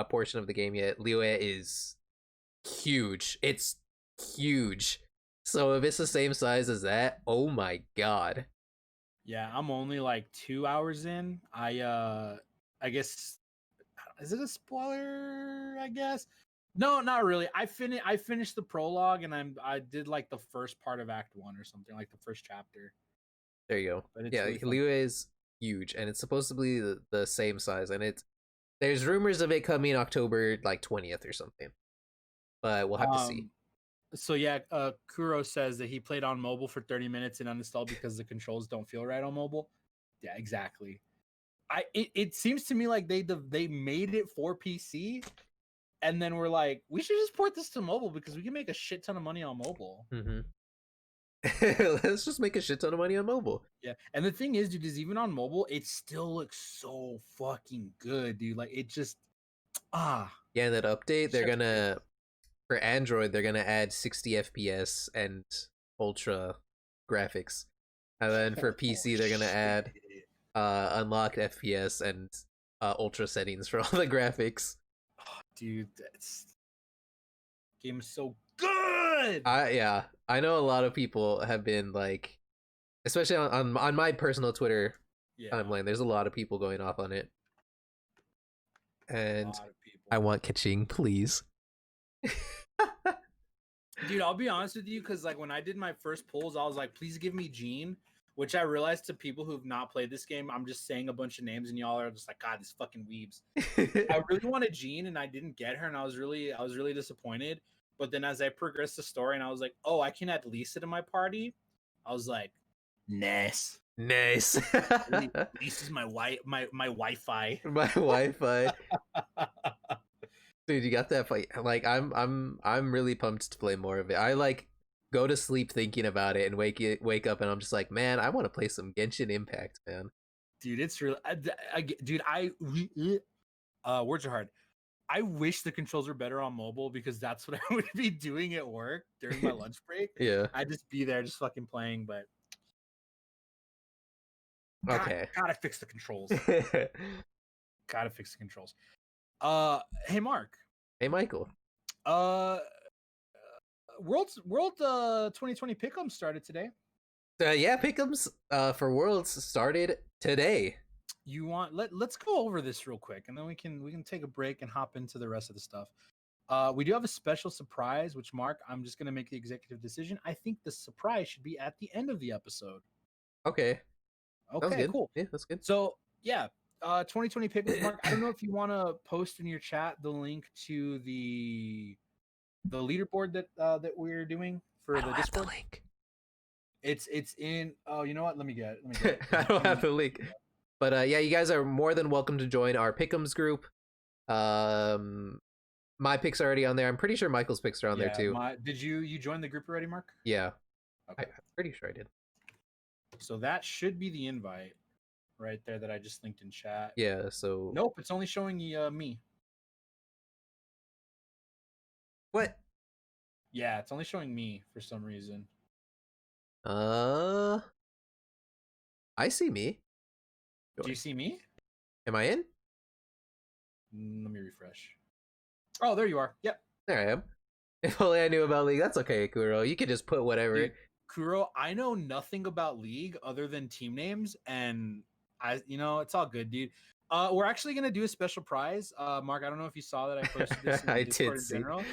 portion of the game yet, Liyue is huge. It's huge. So if it's the same size as that, oh my god. Yeah, I'm only like 2 hours in. I guess, is it a spoiler? I guess. No, not really. I finished the prologue, and I did like the first part of Act 1 or something, like the first chapter. There you go. Yeah, really Liyue is huge, and it's supposed to be the same size, and there's rumors of it coming October like 20th or something, but we'll have to see. So yeah, Kuro says that he played on mobile for 30 minutes and uninstalled because the controls don't feel right on mobile. Yeah, exactly. It seems to me like they made it for PC, and then we're like, we should just port this to mobile because we can make a shit ton of money on mobile. Mm-hmm. Let's just make a shit ton of money on mobile. Yeah, and the thing is, dude, is even on mobile, it still looks so fucking good, dude. Like it just yeah. In that update, they're gonna for Android, they're gonna add 60 FPS and ultra graphics, and then for PC, they're gonna add unlocked FPS and ultra settings for all the graphics. Oh, dude, that's game is so good. Yeah, I know a lot of people have been like, especially on my personal Twitter timeline. There's a lot of people going off on it, and I want Kaching, please. Dude, I'll be honest with you, because like when I did my first polls, I was like, please give me Jean, which I realized to people who've not played this game, I'm just saying a bunch of names and y'all are just like, God, these fucking weebs. I really wanted Jean and I didn't get her, and I was really disappointed. But then as I progressed the story and I was like, oh, I can add Lisa to my party, I was like, nice. Nice. Lisa's my Wi-Fi. My Wi-Fi. Dude, you got that fight. Like I'm really pumped to play more of it. I like go to sleep thinking about it and wake up and I'm just like, man, I want to play some Genshin Impact, man. Dude, it's really words are hard. I wish the controls were better on mobile because that's what I would be doing at work during my lunch break. Yeah. I'd just be there just fucking playing, but okay. Gotta fix the controls. Gotta fix the controls. Hey Mark. Hey Michael. World 2020 Pick'em started today. Yeah, Pick'ems for Worlds started today. You want let's go over this real quick and then we can take a break and hop into the rest of the stuff. We do have a special surprise, which Mark, I'm just gonna make the executive decision. I think the surprise should be at the end of the episode. Okay. Okay, cool. Yeah, that's good. So yeah, 2020 Pick'em, Mark. I don't know if you want to post in your chat the link to the leaderboard that we're doing for the Discord. The link. It's in. Oh, you know what? Let me get it. I don't have the link. But yeah, you guys are more than welcome to join our Pick'ems group. My picks are already on there. I'm pretty sure Michael's picks are on there too. Did you join the group already, Mark? Yeah. Okay. I'm pretty sure I did. So that should be the invite right there that I just linked in chat. Yeah, so nope, it's only showing me. What? Yeah, it's only showing me for some reason. I see me. Do you see me? Am I in? Let me refresh. Oh, there you are. Yep. There I am. If only I knew about League. That's okay, Kuro. You could just put whatever. Dude, Kuro, I know nothing about League other than team names, and it's all good, dude. We're actually gonna do a special prize. Mark, I don't know if you saw that I posted this in the Discord in general.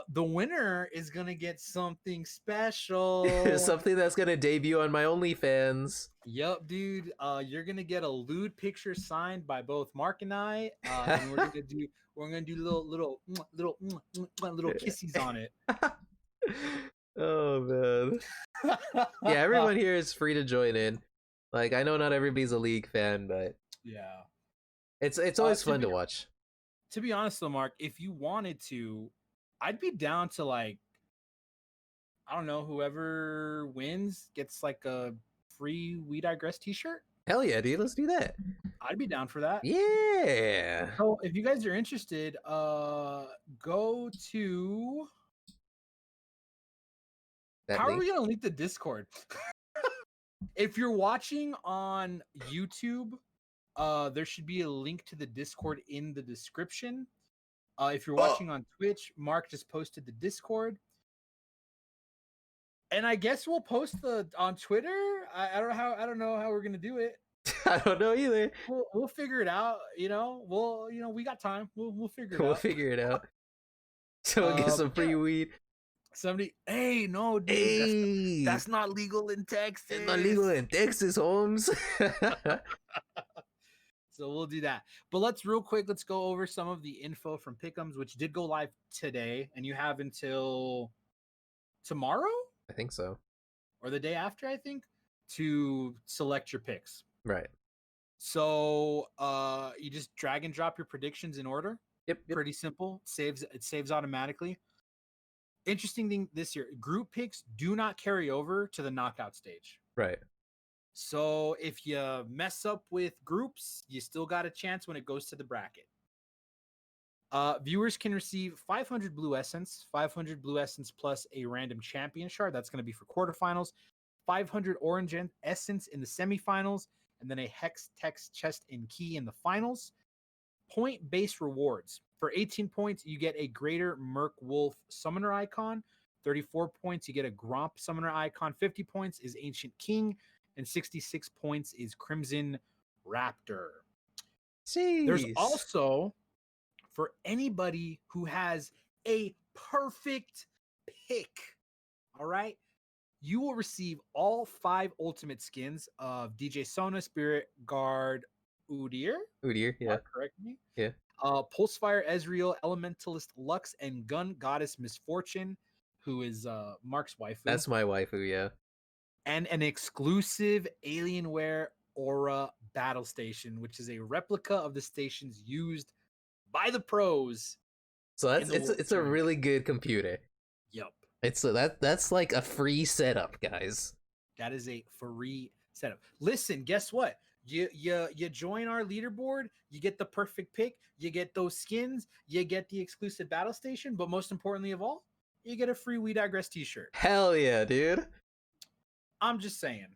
The winner is gonna get something special. Something that's gonna debut on my OnlyFans. Yep, dude. You're gonna get a lewd picture signed by both Mark and I, and we're gonna do little kissies on it. Oh man. Yeah, everyone here is free to join in. Like, I know not everybody's a League fan, but yeah, it's always fun to watch. To be honest though, Mark, if you wanted to, I'd be down to, like, I don't know, whoever wins gets like a free We Digress t-shirt. Hell yeah, dude, let's do that. I'd be down for that. Yeah. So if you guys are interested, go to how are we gonna link the Discord? If you're watching on YouTube, there should be a link to the Discord in the description. If you're watching on Twitch, Mark just posted the Discord. And I guess we'll post on Twitter. I don't know how we're gonna do it. I don't know either. We'll figure it out. We got time. We'll figure it out. We'll figure it out. So we'll get some free weed. Hey, no, dude. Hey, that's not legal in Texas. It's not legal in Texas, Holmes. So we'll do that. But let's go over some of the info from Pick'ems, which did go live today, and you have until tomorrow? I think so. Or the day after, I think, to select your picks. Right. So you just drag and drop your predictions in order. Yep. Pretty simple. It saves automatically. Interesting thing this year, group picks do not carry over to the knockout stage. Right. So if you mess up with groups, you still got a chance when it goes to the bracket. Viewers can receive 500 blue essence, 500 blue essence plus a random champion shard. That's going to be for quarterfinals. 500 orange essence in the semifinals, and then a hex text chest and key in the finals. Point-based rewards. For 18 points, you get a Greater Merc Wolf Summoner icon. 34 points, you get a Gromp Summoner icon. 50 points is Ancient King. And 66 points is Crimson Raptor. Jeez. There's also, for anybody who has a perfect pick, all right, you will receive all 5 ultimate skins of DJ Sona, Spirit Guard, Udyr. Udyr, yeah. Mark, correct me. Yeah. Pulsefire Ezreal, Elementalist Lux, and Gun Goddess Misfortune, who is Mark's waifu, That's my waifu, yeah. and an exclusive Alienware Aura battle station, which is a replica of the stations used by the pros. So in the World it's a Tournament. really good computer. Yup. That's like a free setup, guys. That is a free setup. Listen, guess what? You join our leaderboard, you get the perfect pick, you get those skins, you get the exclusive battle station, but most importantly of all, you get a free We Digress t-shirt. Hell yeah, dude. I'm just saying.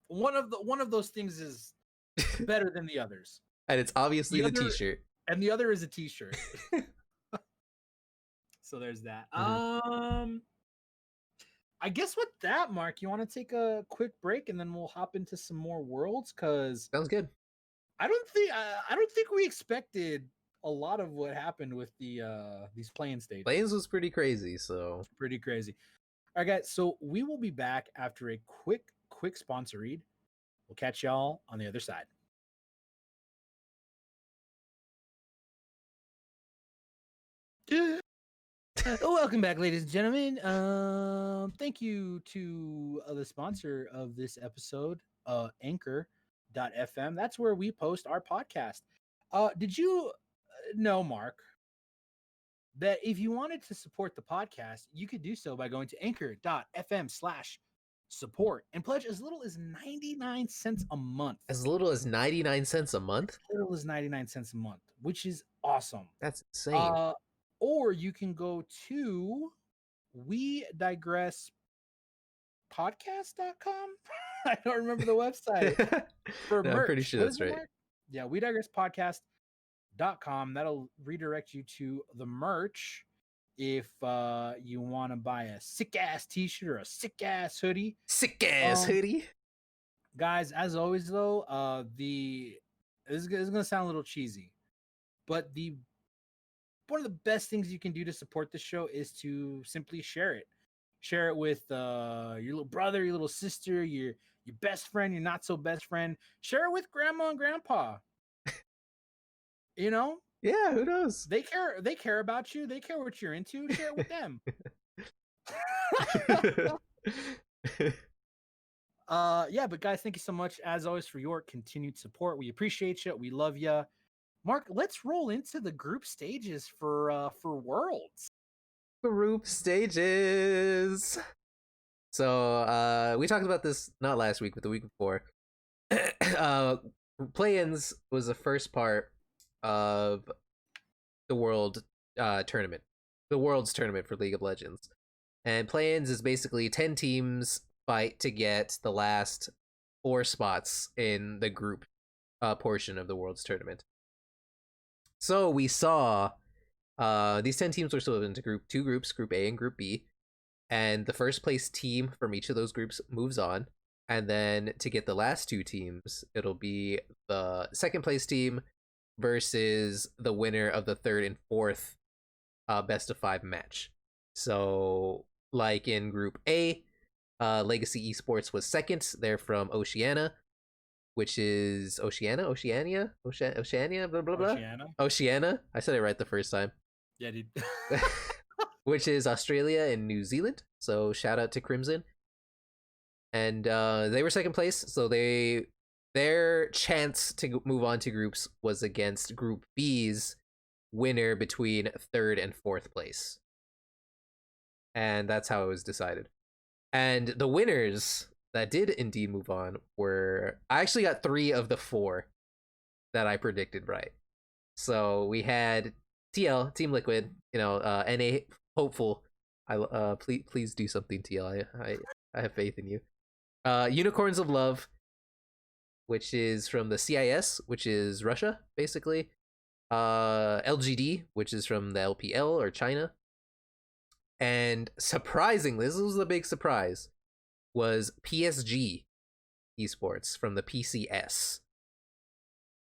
One of those things is better than the others. And it's obviously the other- t-shirt. And the other is a t-shirt. So there's that. I guess with that, Mark, you want to take a quick break and then we'll hop into some more worlds, because Sounds good. I don't think we expected a lot of what happened with these playing stages. Lanes was pretty crazy, so Pretty crazy. All right, guys. So we will be back after a quick sponsor read. We'll catch y'all on the other side. Welcome back, ladies and gentlemen. Thank you to the sponsor of this episode, Anchor.fm. That's where we post our podcast. Did you know, Mark, that if you wanted to support the podcast, you could do so by going to anchor.fm/support and pledge as little as 99 cents a month. as little as 99 cents a month? As little as 99 cents a month, which is awesome. That's insane. Or you can go to We Digress podcast.com. I don't remember the website for No, merch. I'm pretty sure What that's is it, right. Mark? Yeah, We Digress podcast.com. That'll redirect you to the merch if you want to buy a sick ass t-shirt or a sick ass hoodie. Sick ass hoodie. Guys, as always though, this is gonna sound a little cheesy, but one of the best things you can do to support the show is to simply share it. Share it with your little brother, your little sister, your best friend, your not so best friend. Share it with grandma and grandpa. You know? Yeah, who knows? They care about you. They care what you're into. Share it with them. Yeah, but guys, thank you so much as always for your continued support. We appreciate you. We love you. Mark, let's roll into the group stages for Worlds. Group stages. So we talked about this not last week, but the week before. Play-ins was the first part of the world tournament, the world's tournament for League of Legends. And play-ins is basically 10 teams fight to get the last 4 spots in the group portion of the world's tournament. So we saw these 10 teams were split into two groups, Group A and Group B. And the first place team from each of those groups moves on. And then to get the last 2 teams, it'll be the second place team versus the winner of the third and fourth best of 5 match. So like in Group A, Legacy Esports was second. They're from Oceania, which is Oceania, blah, blah, blah. Oceania. I said it right the first time. Yeah, dude. Which is Australia and New Zealand. So shout out to Crimson. And they were second place, so their chance to move on to groups was against Group B's winner between third and fourth place. And that's how it was decided. And the winners that did indeed move on were... I actually got 3 of the 4 that I predicted right. So we had TL, Team Liquid, NA hopeful. Please do something, TL. I have faith in you. Unicorns of Love, which is from the CIS, which is Russia, basically. LGD, which is from the LPL or China. And surprisingly, this was the big surprise, was PSG Esports from the PCS.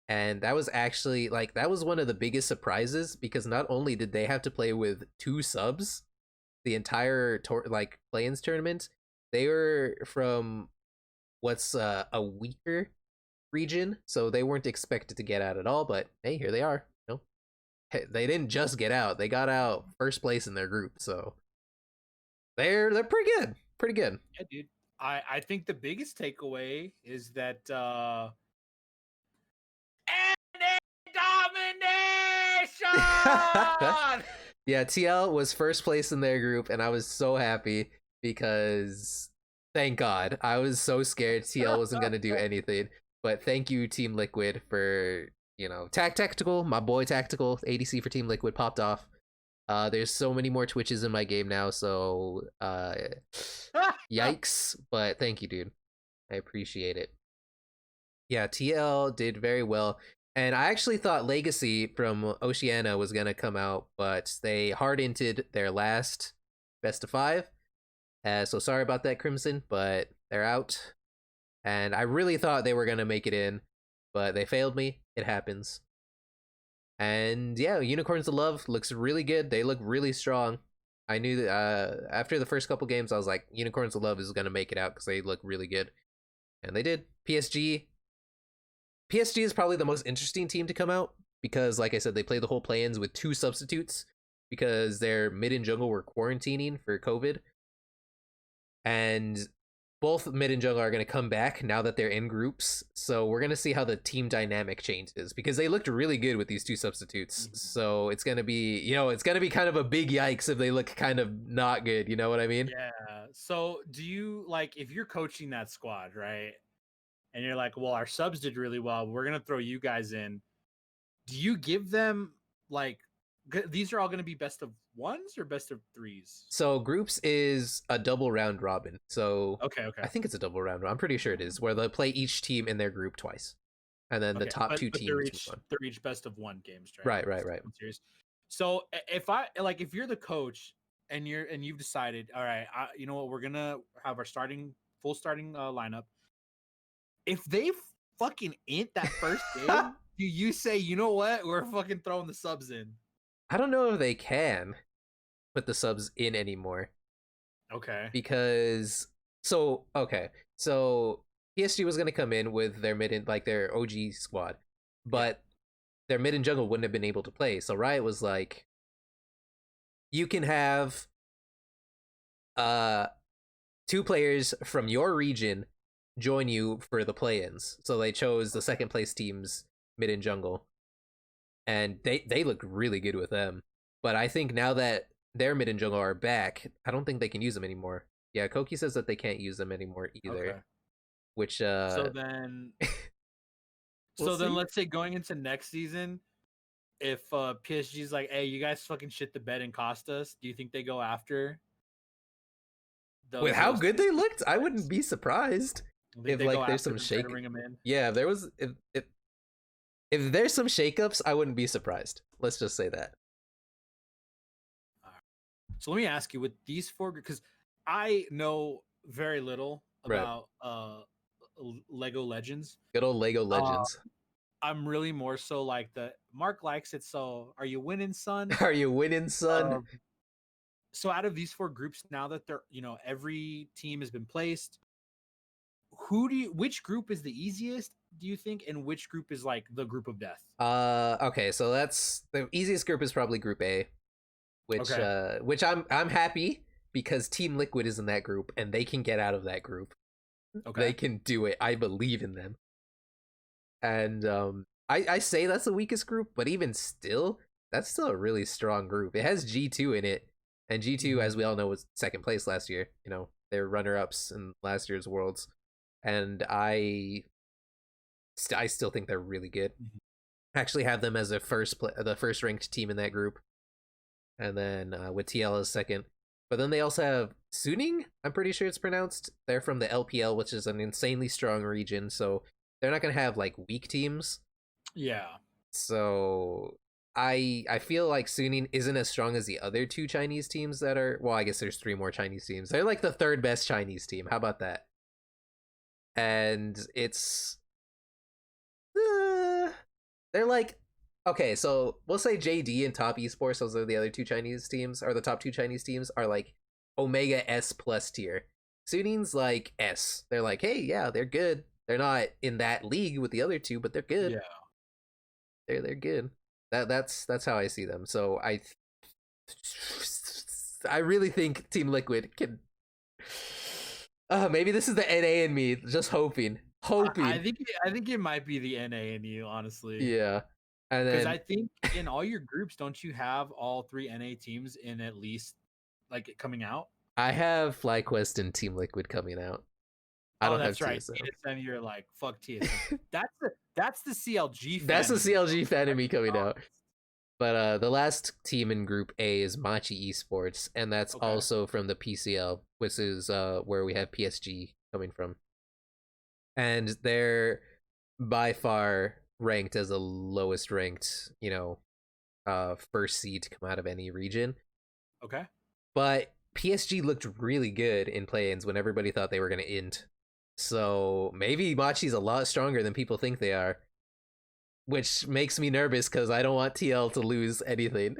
And that was actually, that was one of the biggest surprises, because not only did they have to play with 2 subs the entire play-ins tournament, they were from what's a weaker region, so they weren't expected to get out at all. But hey, here they are. Hey, they didn't just get out; they got out first place in their group, so they're pretty good, pretty good. Yeah, dude. I think the biggest takeaway is that domination. Yeah, TL was first place in their group, and I was so happy because thank God. I was so scared TL wasn't gonna do anything. But thank you, Team Liquid, for Tactical, my boy Tactical, ADC for Team Liquid popped off. There's so many more Twitches in my game now, so yikes. But thank you, dude. I appreciate it. Yeah, TL did very well. And I actually thought Legacy from Oceania was going to come out, but they hard-inted their last best of 5. So sorry about that, Crimson, but they're out. And I really thought they were going to make it in, but they failed me. It happens. And yeah, Unicorns of Love looks really good. They look really strong. I knew that after the first couple games, I was like, Unicorns of Love is going to make it out because they look really good. And they did. PSG is probably the most interesting team to come out because, like I said, they play the whole play-ins with 2 substitutes because their mid and jungle were quarantining for COVID. And both mid and jungle are going to come back now that they're in groups. So we're going to see how the team dynamic changes because they looked really good with these 2 substitutes. So it's going to be, it's going to be kind of a big yikes if they look kind of not good. You know what I mean? Yeah. So do you, like, if you're coaching that squad, right? And you're like, well, our subs did really well. We're going to throw you guys in. Do you give them, like, these are all going to be best of 1s or best of 3s? So groups is a double round robin. So okay. I think it's a double round. I'm pretty sure it is, where they play each team in their group twice, and then the top 2 teams. They're each best of 1 games, right? Right. So if you're the coach and you've decided, all right, you know what, we're gonna have our full starting lineup. If they fucking int that first game, do you say, you know what, we're fucking throwing the subs in? I don't know if they can put the subs in anymore. Okay. Because so PSG was gonna come in with their mid and like their OG squad, but their mid and jungle wouldn't have been able to play. So Riot was like, you can have 2 players from your region join you for the play-ins. So they chose the second place teams mid and jungle, and they look really good with them. But I think now that their mid and jungle are back, I don't think they can use them anymore. Yeah, Koki says that they can't use them anymore either. Okay. Which so then let's say going into next season, if PSG's like, hey, you guys fucking shit the bed and cost us, do you think they go after with how good they looked? I wouldn't be surprised if like there's some shake. Yeah, there was if there's some shakeups, I wouldn't be surprised. Let's just say that. So let me ask you, with these 4, because I know very little about Lego Legends. Good old Lego Legends. I'm really more so like the Mark likes it. So are you winning, son? Are you winning, son? So out of these 4 groups, now that they're, every team has been placed, which group is the easiest, do you think, and which group is like the group of death? Okay, so that's the easiest group is probably Group A, which I'm happy because Team Liquid is in that group and they can get out of that group. Okay, they can do it. I believe in them. And I say that's the weakest group, but even still, that's still a really strong group. It has G2 in it, and G2, as we all know, was second place last year. They're runner-ups in last year's Worlds, and I still think they're really good. I actually have them as the first ranked team in that group, and then with TL as second. But then they also have Suning, I'm pretty sure it's pronounced. They're from the LPL, which is an insanely strong region, so they're not going to have like weak teams. Yeah. So I feel like Suning isn't as strong as the other 2 Chinese teams that are, well, I guess there's 3 more Chinese teams. They're like the 3rd best Chinese team. How about that? And it's they're like, okay, so we'll say JD and Top Esports, those are the other 2 Chinese teams, or the top 2 Chinese teams, are like Omega S plus tier. Suning's like S. They're like, hey, yeah, they're good. They're not in that league with the other two, but they're good. Yeah. They're good. That's how I see them. So I really think Team Liquid can. Maybe this is the NA in me, just hoping. I think it might be the NA in you, honestly. Yeah, and Because then I think in all your groups, don't you have all 3 NA teams in at least like coming out? I have FlyQuest and Team Liquid coming out. I Oh, don't have that's right. TSM. TSM, you're like fuck TSM. That's the CLG fan. That's the in me, bro. CLG fan of me Let's be coming out. honest. But the last team in Group A is Machi Esports, and that's Okay. also from the PCL, which is where we have PSG coming from. And they're by far ranked as the lowest ranked, first seed to come out of any region. Okay. But PSG looked really good in play-ins when everybody thought they were going to int. So maybe Machi's a lot stronger than people think they are, which makes me nervous because I don't want TL to lose anything.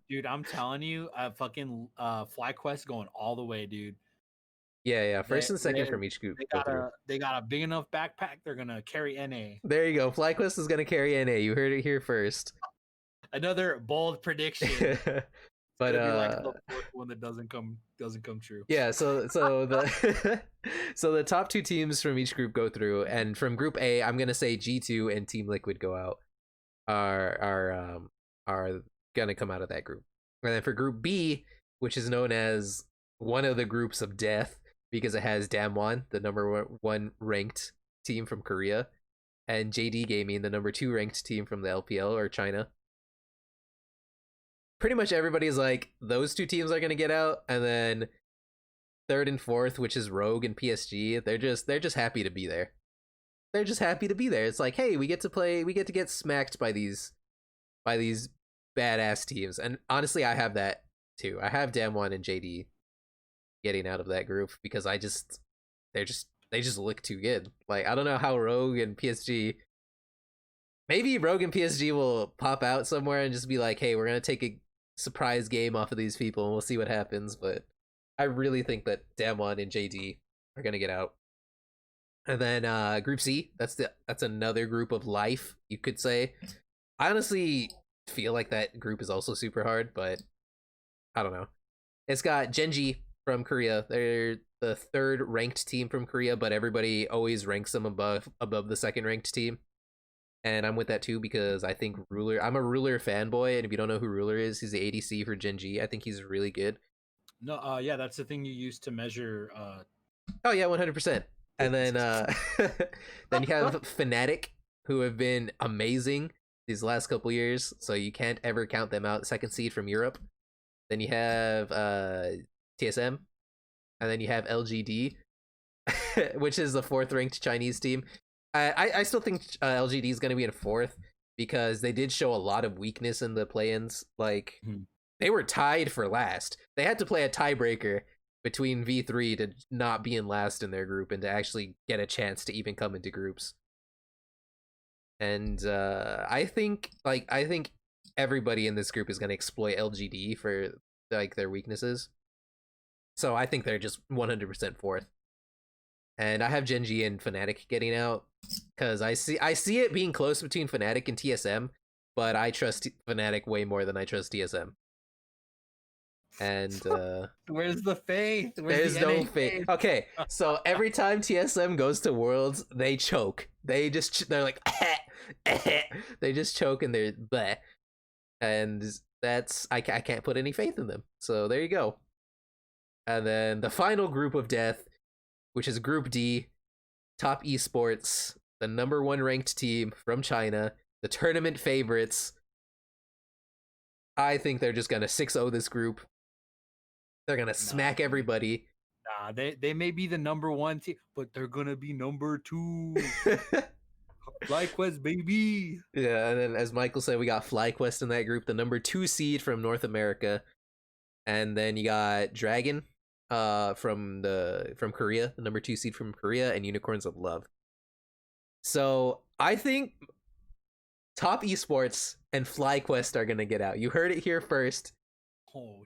Dude, I'm telling you, fucking FlyQuest going all the way, dude. Yeah. First and second from each group. They got a big enough backpack. They're gonna carry NA. There you go. FlyQuest is gonna carry NA. You heard it here first. Another bold prediction. But be like the fourth one that doesn't come true. Yeah, so the so the top 2 teams from each group go through, and from Group A, I'm gonna say G2 and Team Liquid go out. Are gonna come out of that group, and then for Group B, which is known as one of the groups of death because it has Damwon, the number 1 ranked team from Korea, and JD Gaming, the number 2 ranked team from the LPL or China. Pretty much everybody's like, those 2 teams are gonna get out, and then 3rd and 4th, which is Rogue and PSG, they're just happy to be there. They're just happy to be there. It's like, hey, we get to get smacked by these badass teams. And honestly, I have that too. I have Damwon and JD getting out of that group because they just look too good. Like, I don't know how Rogue and PSG. Maybe Rogue and PSG will pop out somewhere and just be like, hey, we're gonna take a surprise game off of these people and we'll see what happens. But I really think that Damwon and JD are gonna get out. And then Group C, that's another group of life, you could say. I honestly feel like that group is also super hard, but I don't know. It's got Genji from Korea. They're the 3rd ranked team from Korea, but everybody always ranks them above the 2nd ranked team. And I'm with that too because I think I'm a Ruler fanboy, and if you don't know who Ruler is, he's the ADC for Genji. I think he's really good. No, yeah, that's the thing you use to measure. Oh yeah, 100%. And then then you have Fnatic, who have been amazing these last couple years, so you can't ever count them out. 2nd seed from Europe. Then you have TSM, and then you have LGD, which is the 4th ranked Chinese team. I still think LGD is going to be in 4th because they did show a lot of weakness in the play-ins. Like, they were tied for last. They had to play a tiebreaker between V3 to not be in last in their group and to actually get a chance to even come into groups. And I think everybody in this group is going to exploit LGD for like their weaknesses. So I think they're just 100% 4th. And I have Genji and Fnatic getting out because I see it being close between Fnatic and TSM, but I trust Fnatic way more than I trust TSM. And where's the faith? There's no faith. Okay, so every time TSM goes to Worlds, they choke. They're like they just choke and they're bleh. And that's I can't put any faith in them. So there you go. And then the final group of death, which is Group D, Top Esports, the number 1 ranked team from China, the tournament favorites. I think they're just gonna 6-0 this group. They're gonna smack everybody. Nah, they may be the number 1 team, but they're gonna be number 2. FlyQuest, baby. Yeah, and then as Michael said, we got FlyQuest in that group, the number 2 seed from North America, and then you got Dragon, from Korea, the number 2 seed from Korea, and Unicorns of Love. So I think Top Esports and FlyQuest are gonna get out. You heard it here first.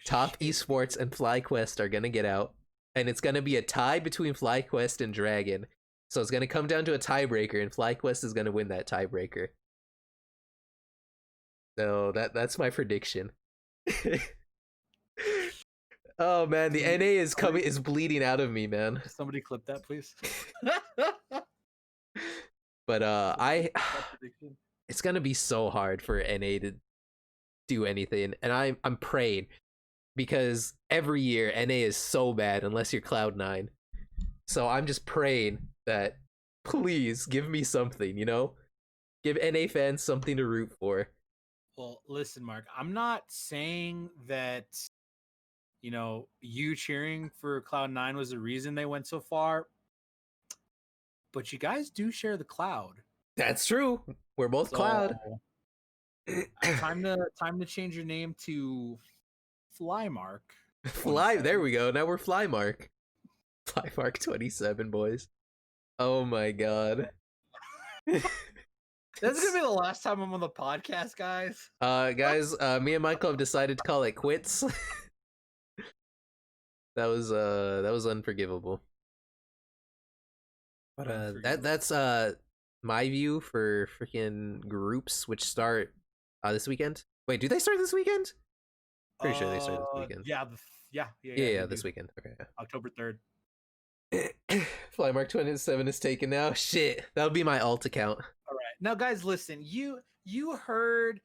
Top Esports and FlyQuest are gonna get out, and it's gonna be a tie between FlyQuest and Dragon. So it's gonna come down to a tiebreaker, and FlyQuest is gonna win that tiebreaker. So that's my prediction. Oh man, the NA is bleeding out of me, man. Somebody clip that, please. But it's gonna be so hard for NA to do anything, and I'm praying, because every year NA is so bad unless you're Cloud9. So I'm just praying that please give me something, give NA fans something to root for. Well, listen, Mark, I'm not saying that you cheering for Cloud9 was the reason they went so far, but you guys do share the cloud. That's true. We're both Cloud. Time to change your name to Flymark. There we go. Now we're Flymark. Flymark 27, boys. Oh my god. That's gonna be the last time I'm on the podcast, guys. Guys, me and Michael have decided to call it quits. That was unforgivable. But that's my view for freaking groups, which start this weekend. Wait, do they start this weekend? Pretty sure they start this weekend. Yeah, this weekend. Okay, yeah. October 3rd. Flymark 27 is taken now. Shit, that'll be my alt account. All right, now guys, listen. You heard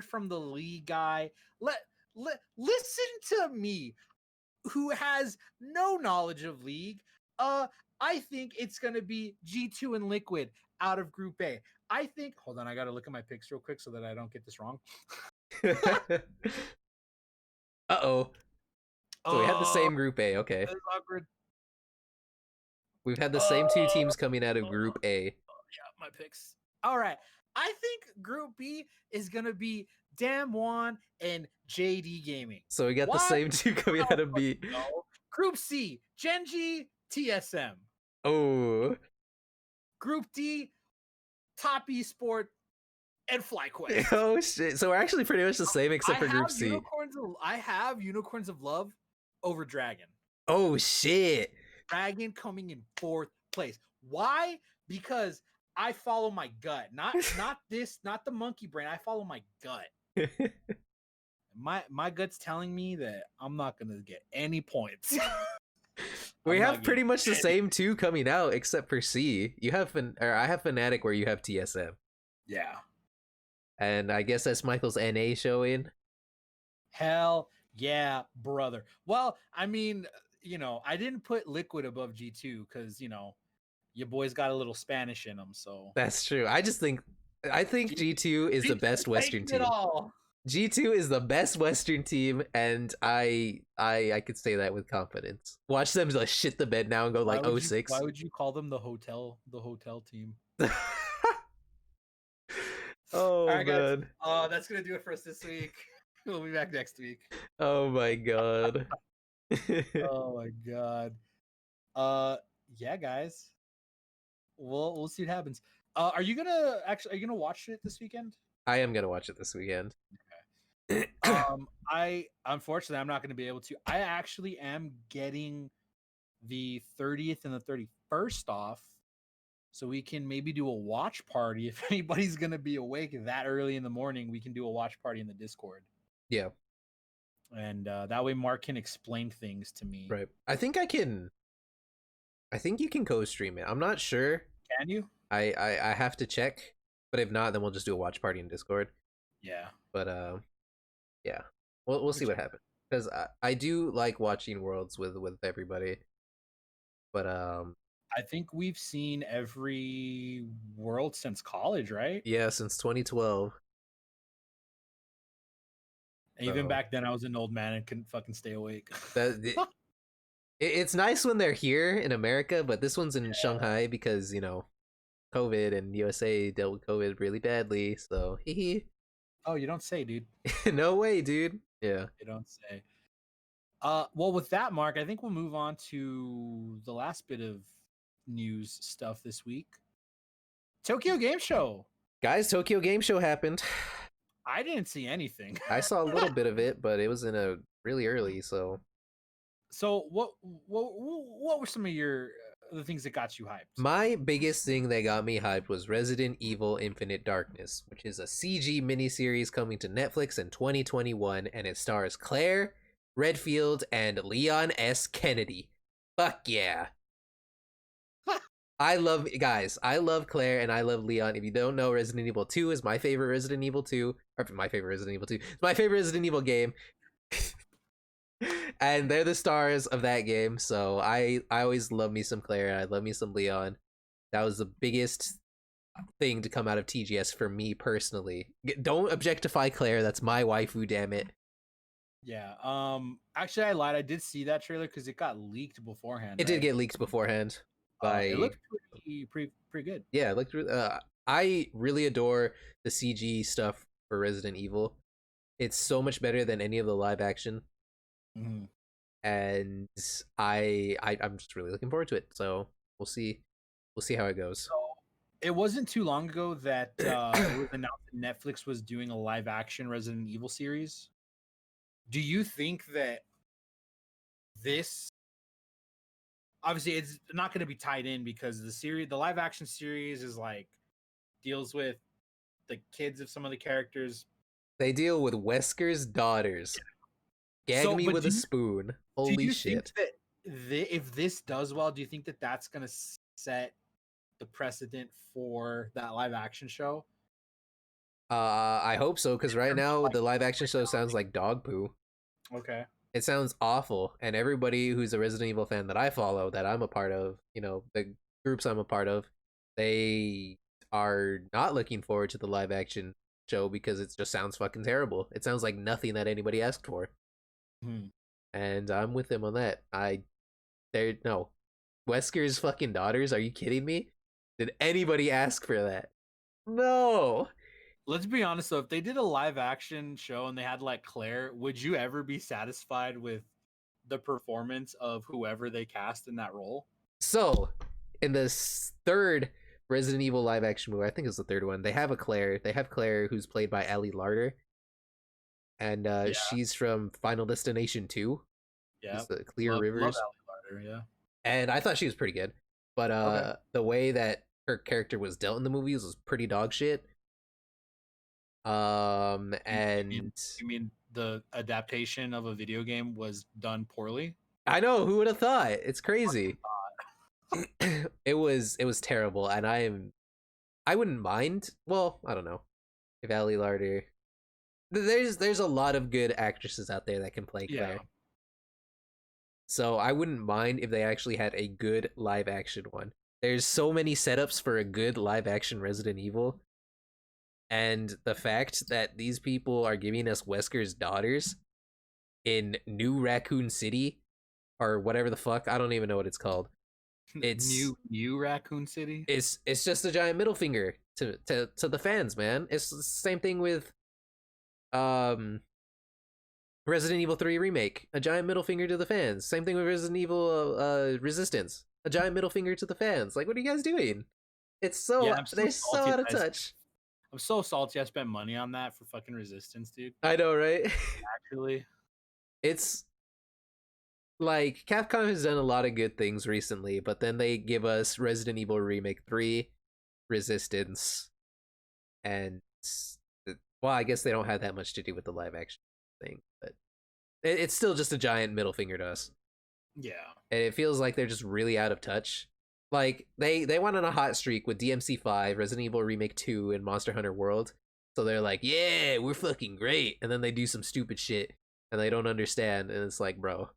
from the league guy. Listen to me, who has no knowledge of league. I think it's gonna be G2 and Liquid out of Group A. I think. Hold on, I gotta look at my picks real quick so that I don't get this wrong. Uh-oh. So we had the same Group A. Okay. That's awkward. We've had the same two teams coming out of Group A. Yeah, my picks. All right. I think Group B is going to be Damwon and JD Gaming. So we got the same two coming out of B. Group C, Genji, TSM. Oh. Group D, Top Esport, and FlyQuest. Oh, shit. So we're actually pretty much the same except for Group C. I have Unicorns of Love over Dragon. Oh, shit. Dragon coming in 4th place. Why? Because I follow my gut. Not the monkey brain. I follow my gut. My gut's telling me that I'm not gonna get any points. We have pretty much the same two coming out except for C. I have Fnatic where you have TSM. Yeah. And I guess that's Michael's NA showing. Hell yeah, brother. Well, I mean, I didn't put Liquid above G2 because, your boys got a little Spanish in them. So that's true. I think G2 is the best Western team. G2 is the best Western team, and I could say that with confidence. Watch them like shit the bed now and go like 0-6. Why would you call them the hotel team? Oh, right, man. Guys. That's gonna do it for us this week. We'll be back next week. Oh my god. Oh my god. Yeah, guys. We'll see what happens. Are you gonna watch it this weekend? I am gonna watch it this weekend. Okay. Unfortunately I'm not gonna be able to. I actually am getting the 30th and the 31st off, so we can maybe do a watch party. If anybody's gonna be awake that early in the morning, we can do a watch party in the Discord. Yeah. And that way Mark can explain things to me. Right. I think you can co-stream it. I'm not sure. Can you? I have to check, but if not, then we'll just do a watch party in Discord. Yeah. But yeah. We'll see what happens. Because I do like watching Worlds with everybody. But I think we've seen every World since college, right? Yeah, since 2012. And even back then, I was an old man and couldn't fucking stay awake. It's nice when they're here in America, but this one's in Shanghai because, COVID, and USA dealt with COVID really badly, so hee. Oh, you don't say, dude. No way, dude. Yeah. You don't say. Well, with that, Mark, I think we'll move on to the last bit of news stuff this week. Tokyo Game Show. Guys, Tokyo Game Show happened. I didn't see anything. I saw a little bit of it, but it was in a really early, so. So what were some of your the things that got you hyped? My biggest thing that got me hyped was Resident Evil Infinite Darkness, which is a CG miniseries coming to Netflix in 2021, and it stars Claire Redfield and Leon S. Kennedy. Fuck yeah. I love Claire and I love Leon. If you don't know, Resident Evil 2 is my favorite Resident Evil 2. Or my favorite Resident Evil 2. It's my favorite Resident Evil game. And they're the stars of that game, so I always love me some Claire. I love me some Leon. That was the biggest thing to come out of TGS for me personally. Don't objectify Claire. That's my waifu, damn it. Yeah. Actually, I lied. I did see that trailer because it got leaked beforehand. It did get leaked beforehand. It looked pretty good. Yeah, it looked. I really adore the CG stuff for Resident Evil. It's so much better than any of the live action. Mm-hmm. And I'm just really looking forward to it. So we'll see how it goes. So it wasn't too long ago that it was announced that Netflix was doing a live action Resident Evil series. Do you think that this, obviously it's not going to be tied in because the live action series is like deals with the kids of some of the characters. They deal with Wesker's daughters. Gag me with a spoon. Holy shit. Think that if this does well, do you think that that's going to set the precedent for that live action show? I hope so, because right now the live action show sounds like dog poo. Okay. It sounds awful, and everybody who's a Resident Evil fan that I follow, that I'm a part of, the groups I'm a part of, they are not looking forward to the live action show because it just sounds fucking terrible. It sounds like nothing that anybody asked for. And I'm with them on that. No. Wesker's fucking daughters, are you kidding me? Did anybody ask for that? No. Let's be honest though, if they did a live action show and they had like Claire, would you ever be satisfied with the performance of whoever they cast in that role? So, in the third Resident Evil live action movie, I think it's the third one, they have Claire. They have Claire, who's played by Ellie Larder. And she's from Final Destination 2. Yeah. The Clear Rivers. Love Ellie Larder, yeah. And I thought she was pretty good. But the way that her character was dealt in the movies was pretty dog shit. And you mean the adaptation of a video game was done poorly? I know, who would have thought? It's crazy. It was terrible, and I wouldn't mind. Well, I don't know if Ellie Larder. There's a lot of good actresses out there that can play Claire. Yeah. So I wouldn't mind if they actually had a good live action one. There's so many setups for a good live action Resident Evil. And the fact that these people are giving us Wesker's daughters in New Raccoon City, or whatever the fuck, I don't even know what it's called. It's New Raccoon City. It's just a giant middle finger to the fans, man. It's the same thing with Resident Evil 3 remake, a giant middle finger to the fans. Same thing with Resident Evil Resistance, a giant middle finger to the fans. Like, what are you guys doing? It's they're so out of touch. I'm so salty I spent money on that for fucking Resistance, dude. I know, right? Actually. It's like Capcom has done a lot of good things recently, but then they give us Resident Evil Remake 3, Resistance, and well, I guess they don't have that much to do with the live action thing, but it's still just a giant middle finger to us. Yeah. And it feels like they're just really out of touch. Like, they went on a hot streak with DMC5, Resident Evil Remake 2, and Monster Hunter World. So they're like, yeah, we're fucking great. And then they do some stupid shit, and they don't understand. And it's like, bro,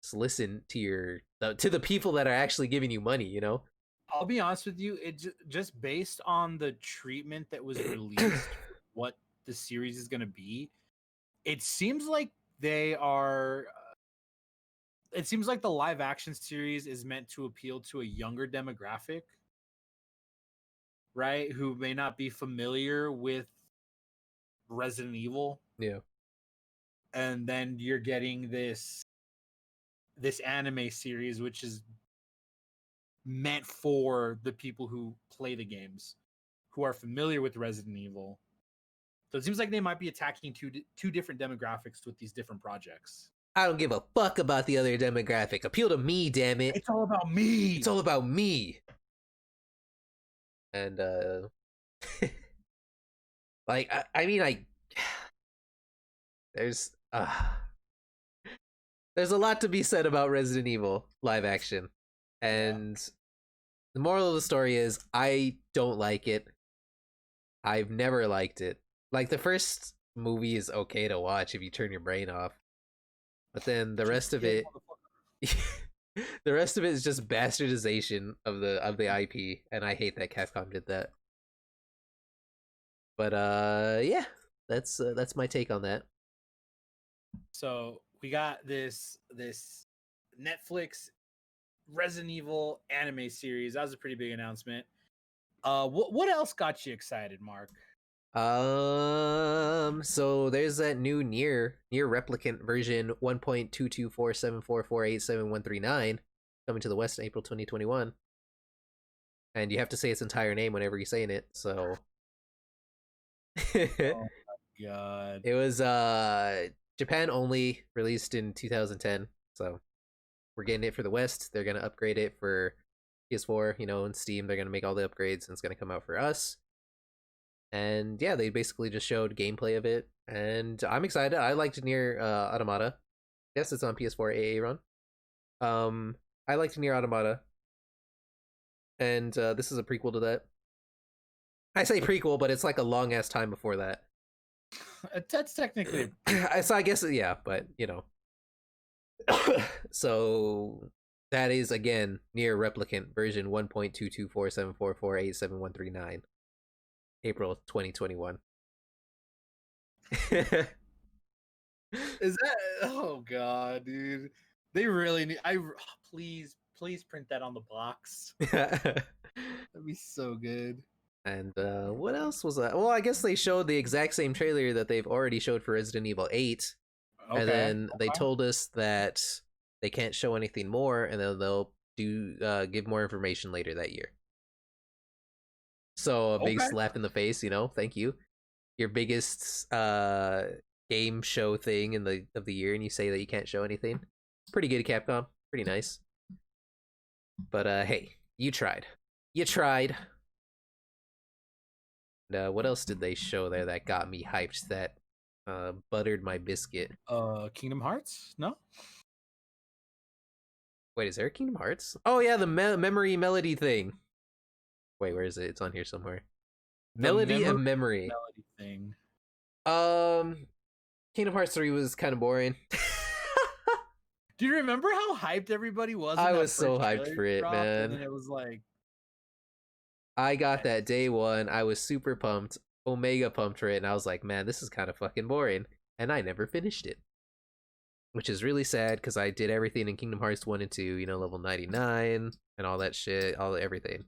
just listen to the people that are actually giving you money, you know? I'll be honest with you, it just based on the treatment that was released, what the series is going to be, it seems like they are... It seems like the live action series is meant to appeal to a younger demographic, right? Who may not be familiar with Resident Evil. Yeah. And then you're getting this anime series, which is meant for the people who play the games, who are familiar with Resident Evil. So it seems like they might be attacking two different demographics with these different projects. I don't give a fuck about the other demographic. Appeal to me, damn it. It's all about me. It's all about me. And like I mean there's a lot to be said about Resident Evil live action. And the moral of the story is I don't like it. I've never liked it. Like the first movie is okay to watch if you turn your brain off. But then the rest of it the rest of it is just bastardization of the IP, and I hate that Capcom did that. But yeah, that's my take on that. So we got this Netflix Resident Evil anime series. That was a pretty big announcement. What else got you excited, Mark? So there's that new near replicant version 1.22474487139 coming to the West in April 2021. And you have to say its entire name whenever you're saying it, so Oh my god. it was Japan only, released in 2010. So we're getting it for the West. They're gonna upgrade it for PS4, you know, and Steam. They're gonna make all the upgrades and it's gonna come out for us. And yeah, they basically just showed gameplay of it, and I'm excited. I liked Nier Automata. Yes, it's on PS4 AA run. I liked Nier Automata, and this is a prequel to that. I say prequel, but it's like a long ass time before that. That's technically So I guess yeah, but you know. So that is again Nier Replicant version 1.22474487139. April 2021. Is that? Oh god, dude! They really need. Please print that on the box. That'd be so good. And what else was that? Well, I guess they showed the exact same trailer that they've already showed for Resident Evil 8. Okay. And then they told us that they can't show anything more, and then they'll give more information later that year. So a big slap in the face, you know. Thank you. Your biggest game show thing of the year, and you say that you can't show anything. Pretty good, Capcom. Pretty nice. But hey, you tried. You tried. And, what else did they show there that got me hyped? That buttered my biscuit. Kingdom Hearts? No. Wait, is there a Kingdom Hearts? Oh yeah, the memory melody thing. Wait, where is it? It's on here somewhere. Melody of Memory. Melody thing. Kingdom Hearts 3 was kind of boring. Do you remember how hyped everybody was? I was so hyped for it, man. And it was like, I got that day one. I was super pumped, Omega pumped for it, and I was like, man, this is kind of fucking boring. And I never finished it. Which is really sad because I did everything in Kingdom Hearts 1 and 2, you know, level 99 and all that shit, everything.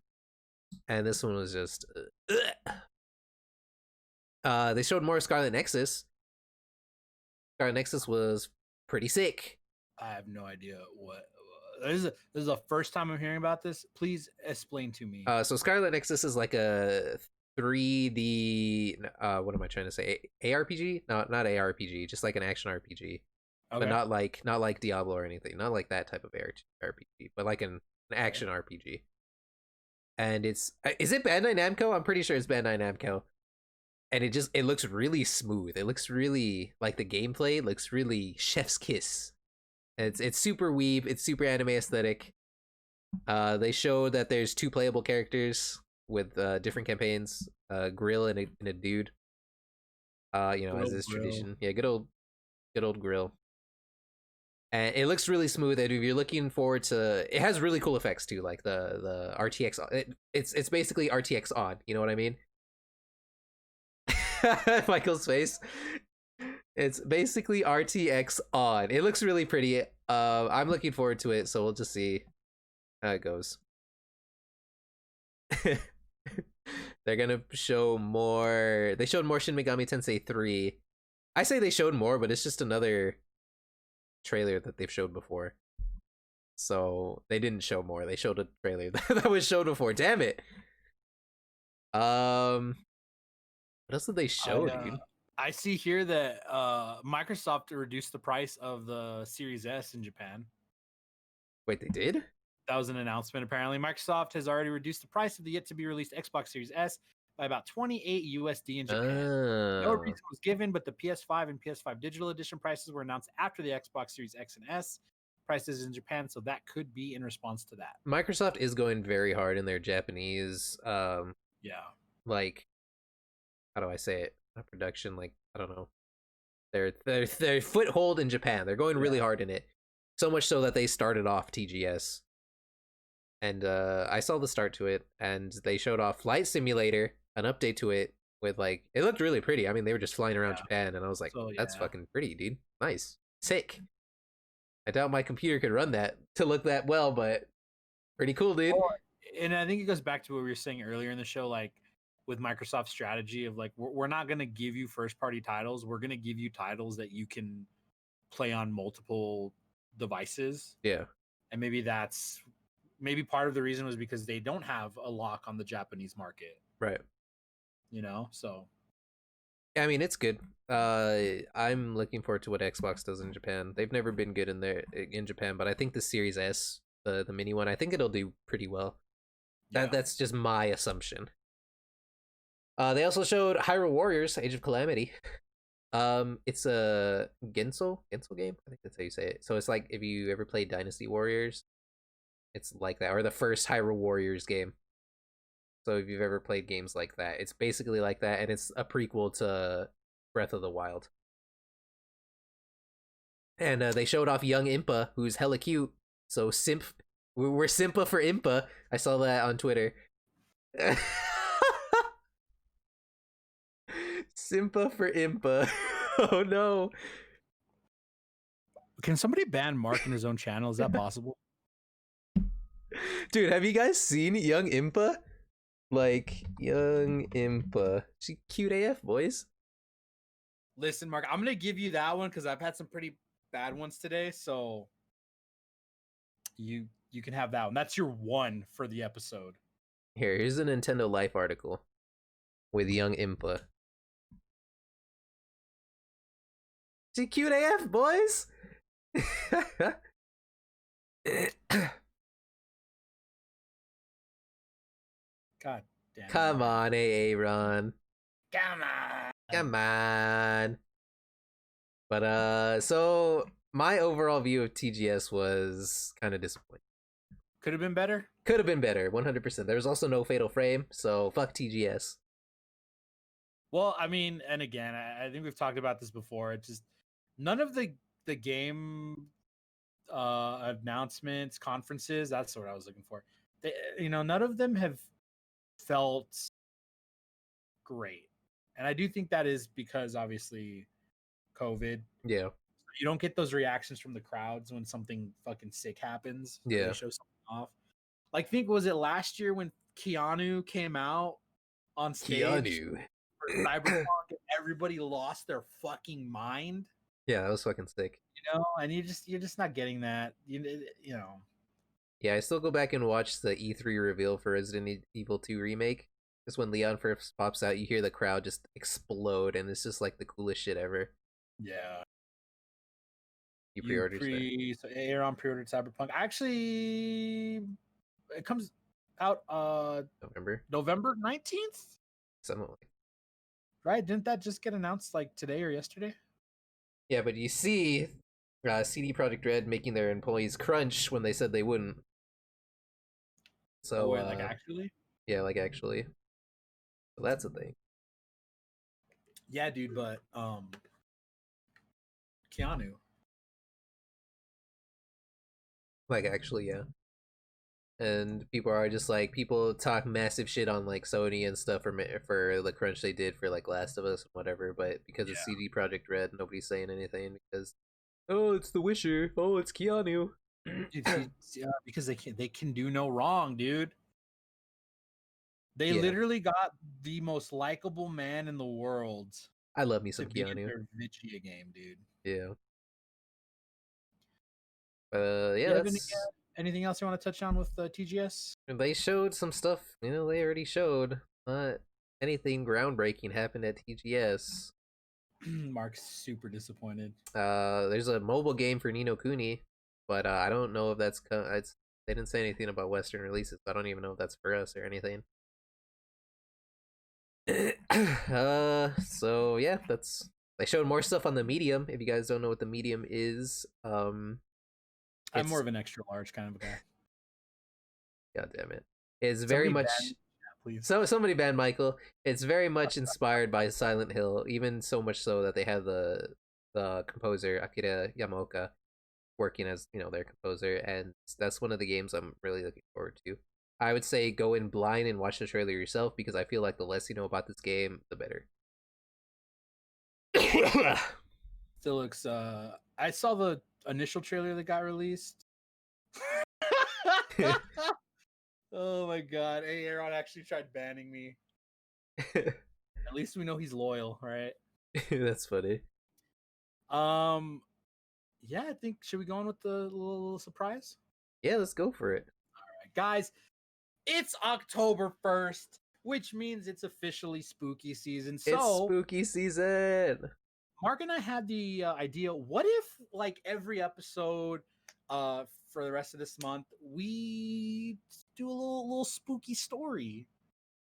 And this one was just they showed more Scarlet Nexus. Scarlet Nexus was pretty sick. I have no idea what this is the first time I'm hearing about this. Please explain to me. So Scarlet Nexus is like a 3D what am I trying to say? ARPG? No, not ARPG, just like an action RPG. Okay. But not like Diablo or anything. Not like that type of RPG, but like an action RPG. And is it Bandai Namco? I'm pretty sure it's Bandai Namco. And it looks really smooth. It looks really like the gameplay looks really chef's kiss. And it's super weeb, it's super anime aesthetic. They showed that there's 2 playable characters with different campaigns, Grill and a dude. You know, as is tradition. Yeah, good old Grill. And it looks really smooth, and if you're looking forward to, it has really cool effects too, like the RTX. It's basically RTX on. You know what I mean? Michael's face. It's basically RTX on. It looks really pretty. I'm looking forward to it, so we'll just see how it goes. They're gonna show more. They showed more Shin Megami Tensei 3. I say they showed more, but it's just another trailer that they've showed before. So they didn't show more. They showed a trailer that was shown before. Damn it. What else did they show, dude? I see here that Microsoft reduced the price of the Series S in Japan. Wait, they did? That was an announcement. Apparently, Microsoft has already reduced the price of the yet to be released Xbox Series S by about 28 USD in Japan. No Oh. reason was given, but the PS5 and PS5 Digital Edition prices were announced after the Xbox Series X and S prices in Japan, so that could be in response to that. Microsoft is going very hard in their Japanese, Yeah. like, how do I say it? Not production, like, I don't know. Their foothold in Japan. They're going really hard in it. So much so that they started off TGS. And I saw the start to it, and they showed off Flight Simulator, an update to it with like it looked really pretty. I mean, they were just flying around Japan, and I was like, So, "That's yeah. fucking pretty, dude. Nice, sick." I doubt my computer could run that to look that well, but pretty cool, dude. Well, and I think it goes back to what we were saying earlier in the show, like with Microsoft's strategy of like we're not going to give you first party titles. We're going to give you titles that you can play on multiple devices. Yeah, And maybe part of the reason was because they don't have a lock on the Japanese market, right. so I mean, it's good. I'm looking forward to what Xbox does in Japan. They've never been good in Japan, but I think the Series S, the mini one, I think it'll do pretty well. That's just my assumption. They also showed Hyrule Warriors: Age of Calamity. It's a Gensel game. I think that's how you say it. So it's like if you ever played Dynasty Warriors, it's like that, or the first Hyrule Warriors game. So if you've ever played games like that, it's basically like that, and it's a prequel to Breath of the Wild. And they showed off young Impa, who's hella cute. So we're Simpa for Impa. I saw that on Twitter. Simpa for Impa. Oh no. can somebody ban Mark in his own channel? Is that possible? Dude, have you guys seen young Impa? Like, young Impa. She cute AF, boys. Listen, Mark, I'm gonna give you that one because I've had some pretty bad ones today. So you can have that one. That's your one for the episode. Here's a Nintendo Life article with young Impa. She cute AF, boys. God damn. Come on, Aaron. Come on. Come on. But so my overall view of TGS was kind of disappointing. Could have been better. Could have been better, 100%. There was also no Fatal Frame, so fuck TGS. Well, I mean, and again, I think we've talked about this before. It's just none of the game announcements, conferences, that's what I was looking for. None of them have felt great. And I do think that is because obviously COVID. Yeah. You don't get those reactions from the crowds when something fucking sick happens. Yeah. They show something off. Like, was it last year when Keanu came out on stage for Cyberpunk and everybody lost their fucking mind? Yeah, that was fucking sick. And you're just not getting that. Yeah, I still go back and watch the E3 reveal for Resident Evil 2 remake. Just when Leon first pops out, you hear the crowd just explode, and it's just like the coolest shit ever. Yeah. You pre-ordered so Aaron pre-ordered Cyberpunk. Actually, it comes out November 19th. Something like. Right? Didn't that just get announced like today or yesterday? Yeah, but you see CD Projekt Red making their employees crunch when they said they wouldn't. So like actually? Yeah, like actually. So that's a thing. Yeah, dude, but Keanu. Like actually, yeah. And people talk massive shit on like Sony and stuff for the crunch they did for like Last of Us and whatever, but because it's CD Projekt Red, nobody's saying anything because it's The Wisher, it's Keanu. Because they can do no wrong, dude. They literally got the most likable man in the world. I love me some Keanu. Their Vicia game, dude. Yeah. Yeah. Anything else you want to touch on with TGS? They showed some stuff. They already showed. Not anything groundbreaking happened at TGS. Mark's super disappointed. There's a mobile game for Nino Kuni, but I don't know if that's they didn't say anything about Western releases. So I don't even know if that's for us or anything. So yeah, that's they showed more stuff on the medium. If you guys don't know what the medium is, I'm it's more of an extra large kind of a guy. God damn it, it's very Somebody much ban, please. so somebody banned Michael. It's very much inspired by Silent Hill, even so much so that they have the composer Akira Yamaoka working as their composer, and that's one of the games I'm really looking forward to. I would say go in blind and watch the trailer yourself because I feel like the less you know about this game, the better. Still looks. I saw the initial trailer that got released. Oh my god! Hey, Aaron actually tried banning me. At least we know he's loyal, right? That's funny. Yeah, I think should we go on with the little surprise? Yeah, let's go for it. All right, guys, it's October 1st, which means it's officially spooky season. So It's spooky season. Mark and I had the idea, what if like every episode for the rest of this month we do a little spooky story.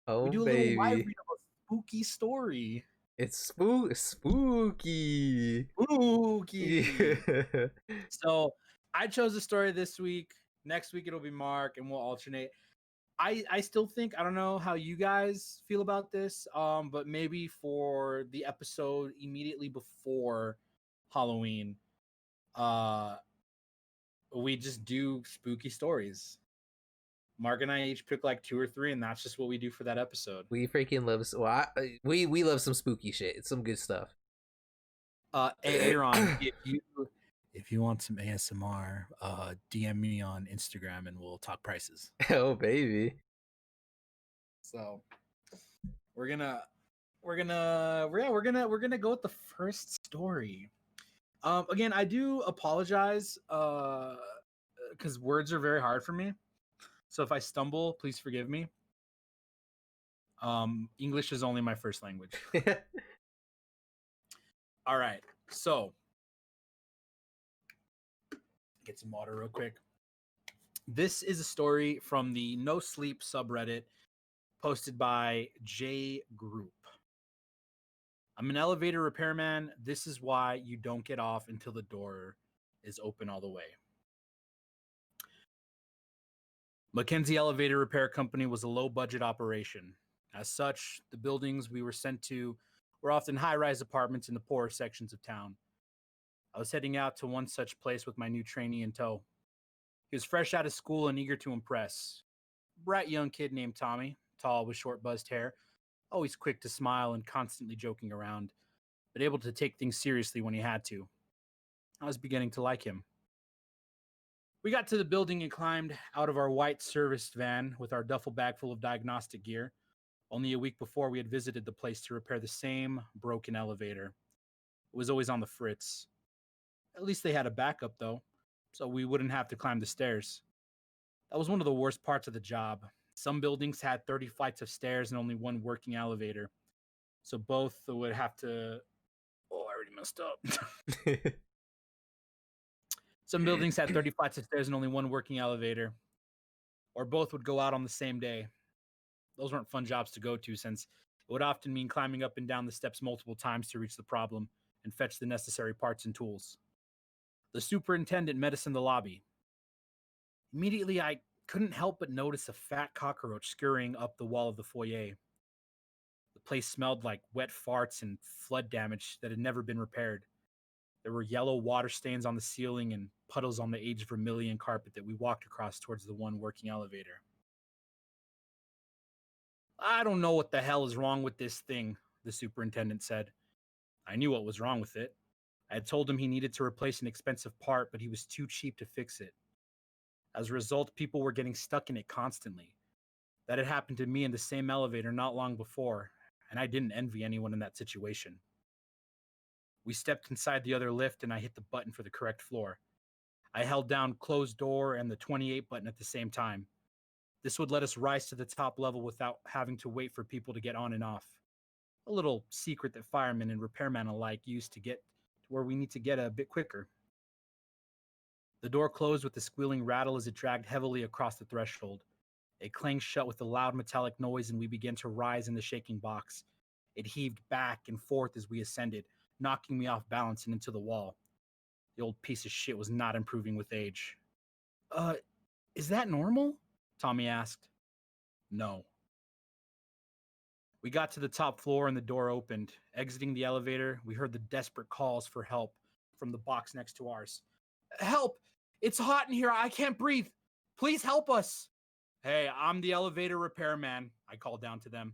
Oh We do a little live baby, read of a spooky story. it's spooky. Spooky. Yeah. So I chose a story this week. Next week it'll be Mark, and we'll alternate. I still think, I don't know how you guys feel about this, but maybe for the episode immediately before Halloween, we just do spooky stories. Mark and I each pick like 2 or 3, and that's just what we do for that episode. We freaking love we love some spooky shit. It's some good stuff. Aaron, if you want some ASMR, DM me on Instagram and we'll talk prices. Oh baby. So we're gonna go with the first story. Again, I do apologize because words are very hard for me. So if I stumble, please forgive me. English is only my first language. All right, so get some water real quick. This is a story from the No Sleep subreddit posted by J Group. I'm an elevator repairman. This is why you don't get off until the door is open all the way. Mackenzie Elevator Repair Company was a low-budget operation. As such, the buildings we were sent to were often high-rise apartments in the poorer sections of town. I was heading out to one such place with my new trainee in tow. He was fresh out of school and eager to impress. Bright young kid named Tommy, tall with short buzzed hair, always quick to smile and constantly joking around, but able to take things seriously when he had to. I was beginning to like him. We got to the building and climbed out of our white serviced van with our duffel bag full of diagnostic gear. Only a week before, we had visited the place to repair the same broken elevator. It was always on the fritz. At least they had a backup, though, so we wouldn't have to climb the stairs. That was one of the worst parts of the job. Some buildings had 30 flights of stairs and only one working elevator. So both would have to... Oh, I already messed up. Some buildings had 30 flights of stairs and only one working elevator. Or both would go out on the same day. Those weren't fun jobs to go to, since it would often mean climbing up and down the steps multiple times to reach the problem and fetch the necessary parts and tools. The superintendent met us in the lobby. Immediately, I couldn't help but notice a fat cockroach scurrying up the wall of the foyer. The place smelled like wet farts and flood damage that had never been repaired. There were yellow water stains on the ceiling and puddles on the aged vermilion carpet that we walked across towards the one working elevator. I don't know what the hell is wrong with this thing, the superintendent said. I knew what was wrong with it. I had told him he needed to replace an expensive part, but he was too cheap to fix it. As a result, people were getting stuck in it constantly. That had happened to me in the same elevator not long before, and I didn't envy anyone in that situation. We stepped inside the other lift, and I hit the button for the correct floor. I held down closed door and the 28 button at the same time. This would let us rise to the top level without having to wait for people to get on and off. A little secret that firemen and repairmen alike use to get to where we need to get a bit quicker. The door closed with a squealing rattle as it dragged heavily across the threshold. It clanged shut with a loud metallic noise, and we began to rise in the shaking box. It heaved back and forth as we ascended, knocking me off balance and into the wall. The old piece of shit was not improving with age. Uh, is that normal? Tommy asked. No. We got to the top floor and the door opened. Exiting the elevator, we heard the desperate calls for help from the box next to ours. Help! It's hot in here. I can't breathe. Please help us. Hey, I'm the elevator repairman, I called down to them.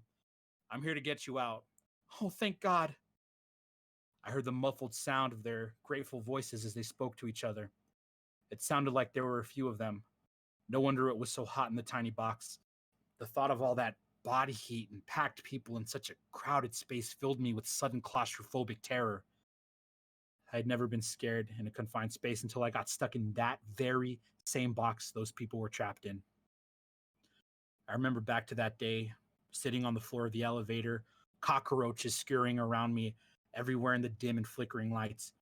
I'm here to get you out. Oh, thank God. I heard the muffled sound of their grateful voices as they spoke to each other. It sounded like there were a few of them. No wonder it was so hot in the tiny box. The thought of all that body heat and packed people in such a crowded space filled me with sudden claustrophobic terror. I had never been scared in a confined space until I got stuck in that very same box those people were trapped in. I remember back to that day, sitting on the floor of the elevator, cockroaches scurrying around me everywhere in the dim and flickering lights.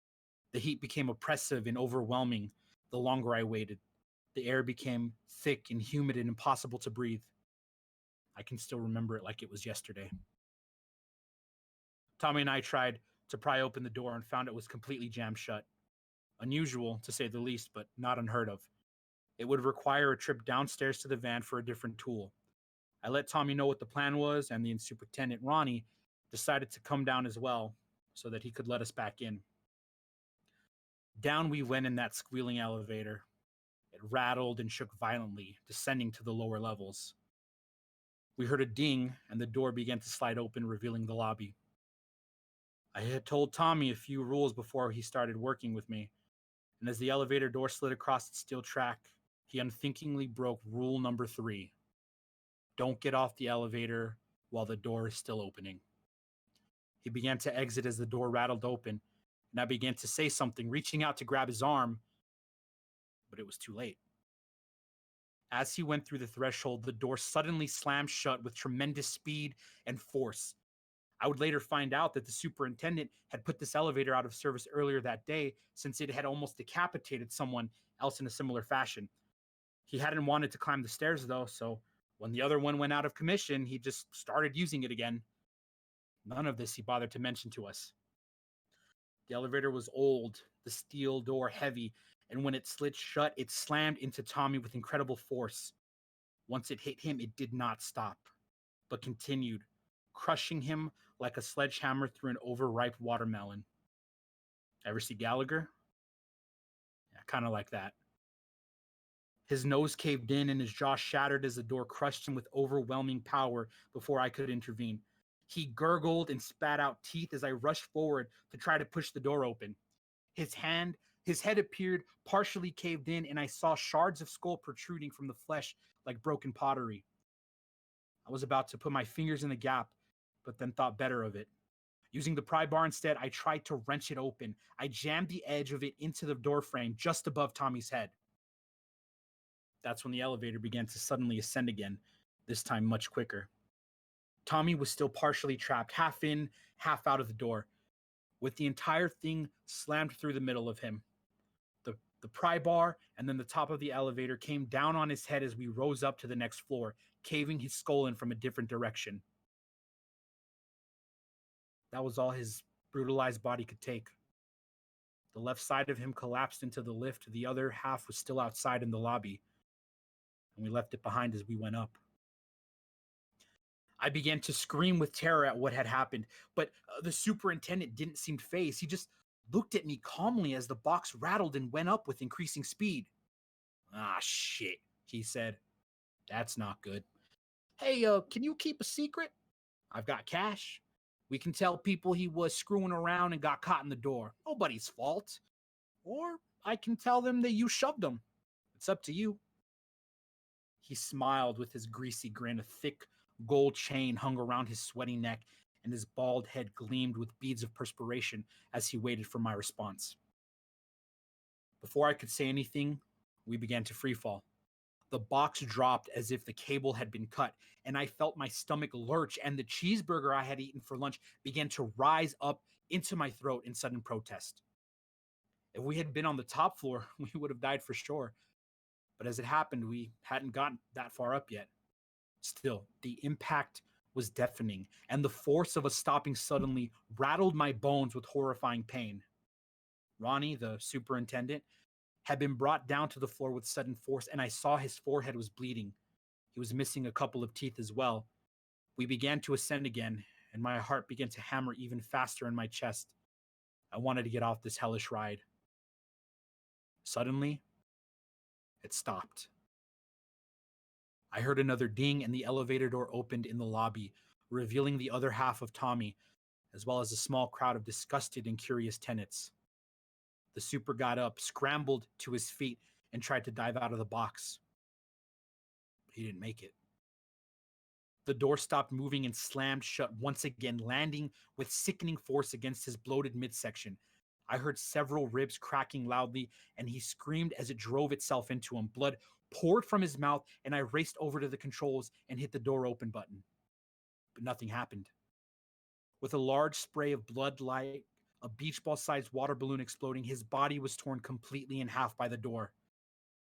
The heat became oppressive and overwhelming the longer I waited. The air became thick and humid and impossible to breathe. I can still remember it like it was yesterday. Tommy and I tried to pry open the door and found it was completely jammed shut. Unusual, to say the least, but not unheard of. It would require a trip downstairs to the van for a different tool. I let Tommy know what the plan was, and the superintendent, Ronnie, decided to come down as well so that he could let us back in. Down we went in that squealing elevator. It rattled and shook violently, descending to the lower levels. We heard a ding, and the door began to slide open, revealing the lobby. I had told Tommy a few rules before he started working with me, and as the elevator door slid across its steel track, he unthinkingly broke rule number 3. Don't get off the elevator while the door is still opening. He began to exit as the door rattled open, and I began to say something, reaching out to grab his arm, but it was too late. As he went through the threshold, the door suddenly slammed shut with tremendous speed and force. I would later find out that the superintendent had put this elevator out of service earlier that day since it had almost decapitated someone else in a similar fashion. He hadn't wanted to climb the stairs though, so when the other one went out of commission, he just started using it again. None of this he bothered to mention to us. The elevator was old, the steel door heavy, and when it slid shut, it slammed into Tommy with incredible force. Once it hit him, it did not stop, but continued, crushing him like a sledgehammer through an overripe watermelon. Ever see Gallagher? Yeah, kind of like that. His nose caved in and his jaw shattered as the door crushed him with overwhelming power before I could intervene. He gurgled and spat out teeth as I rushed forward to try to push the door open. His head appeared partially caved in, and I saw shards of skull protruding from the flesh like broken pottery. I was about to put my fingers in the gap, but then thought better of it. Using the pry bar instead, I tried to wrench it open. I jammed the edge of it into the door frame just above Tommy's head. That's when the elevator began to suddenly ascend again, this time much quicker. Tommy was still partially trapped, half in, half out of the door, with the entire thing slammed through the middle of him. The pry bar and then the top of the elevator came down on his head as we rose up to the next floor, caving his skull in from a different direction. That was all his brutalized body could take. The left side of him collapsed into the lift, the other half was still outside in the lobby, and we left it behind as we went up. I began to scream with terror at what had happened, but the superintendent didn't seem fazed. He just looked at me calmly as the box rattled and went up with increasing speed. Ah, shit, he said. That's not good. Hey, can you keep a secret? I've got cash. We can tell people he was screwing around and got caught in the door. Nobody's fault. Or I can tell them that you shoved him. It's up to you. He smiled with his greasy grin. A thick gold chain hung around his sweaty neck, and his bald head gleamed with beads of perspiration as he waited for my response. Before I could say anything, we began to freefall. The box dropped as if the cable had been cut, and I felt my stomach lurch, and the cheeseburger I had eaten for lunch began to rise up into my throat in sudden protest. If we had been on the top floor, we would have died for sure. But as it happened, we hadn't gotten that far up yet. Still, the impact was deafening, and the force of us stopping suddenly rattled my bones with horrifying pain. Ronnie, the superintendent, had been brought down to the floor with sudden force, and I saw his forehead was bleeding. He was missing a couple of teeth as well. We began to ascend again, and my heart began to hammer even faster in my chest. I wanted to get off this hellish ride. Suddenly, it stopped. I heard another ding, and the elevator door opened in the lobby, revealing the other half of Tommy, as well as a small crowd of disgusted and curious tenants. The super got up, scrambled to his feet, and tried to dive out of the box. He didn't make it. The door stopped moving and slammed shut once again, landing with sickening force against his bloated midsection. I heard several ribs cracking loudly, and he screamed as it drove itself into him. Blood poured from his mouth, and I raced over to the controls and hit the door open button. But nothing happened. With a large spray of blood like a beach ball-sized water balloon exploding, his body was torn completely in half by the door.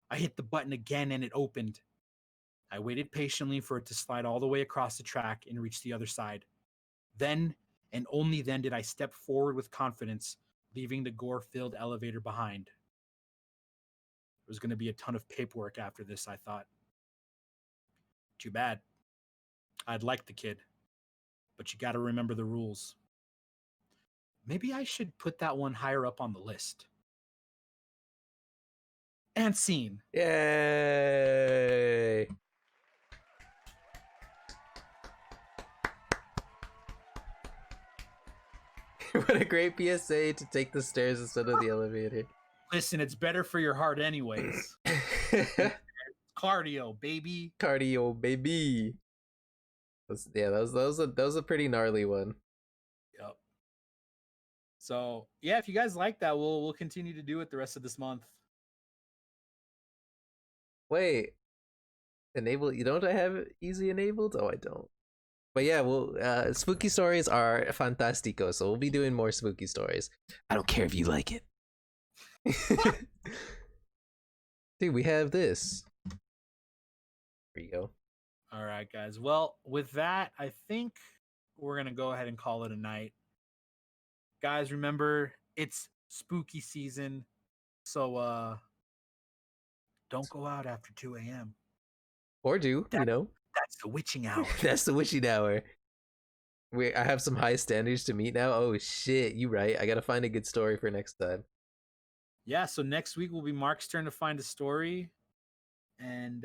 I hit the button again, and it opened. I waited patiently for it to slide all the way across the track and reach the other side. Then, and only then, did I step forward with confidence, leaving the gore-filled elevator behind. There was going to be a ton of paperwork after this, I thought. Too bad. I'd like the kid, but you got to remember the rules. Maybe I should put that one higher up on the list. And scene. Yay! What a great PSA to take the stairs instead of the elevator. Listen, it's better for your heart anyways. Cardio, baby. Cardio, baby. That was a pretty gnarly one. Yep. So yeah, if you guys like that, we'll continue to do it the rest of this month. Wait, enable? You don't have easy enabled? Oh, I don't. But yeah, well, spooky stories are fantastico, so we'll be doing more spooky stories. I don't care if you like it. Dude, we have this. There you go. All right, guys. Well, with that, I think we're going to go ahead and call it a night. Guys, remember, it's spooky season, so don't go out after 2 a.m. Or do, you know. That's the witching hour. That's the witching hour. I have some high standards to meet now. Oh, shit, you right. I got to find a good story for next time. Yeah, so next week will be Mark's turn to find a story. And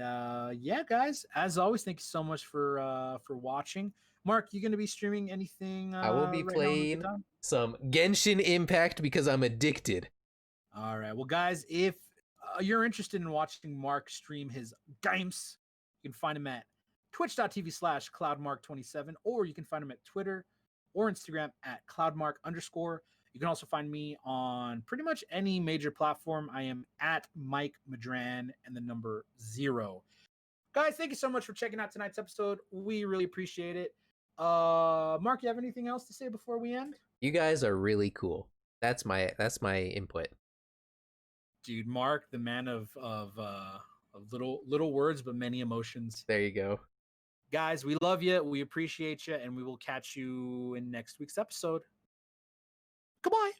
yeah, guys, as always, thank you so much for watching. Mark, you going to be streaming anything? I will be playing some Genshin Impact because I'm addicted. All right. Well, guys, if you're interested in watching Mark stream his games, you can find him at twitch.tv/cloudmark27, or you can find him at Twitter or Instagram at cloudmark_. You can also find me on pretty much any major platform. I am at Mike Madran and the number 0. Guys, thank you so much for checking out tonight's episode. We really appreciate it. Mark, you have anything else to say before we end? You guys are really cool. That's my input. Dude, Mark, the man of little words but many emotions. There you go. Guys, we love you. We appreciate you, and we will catch you in next week's episode. Goodbye.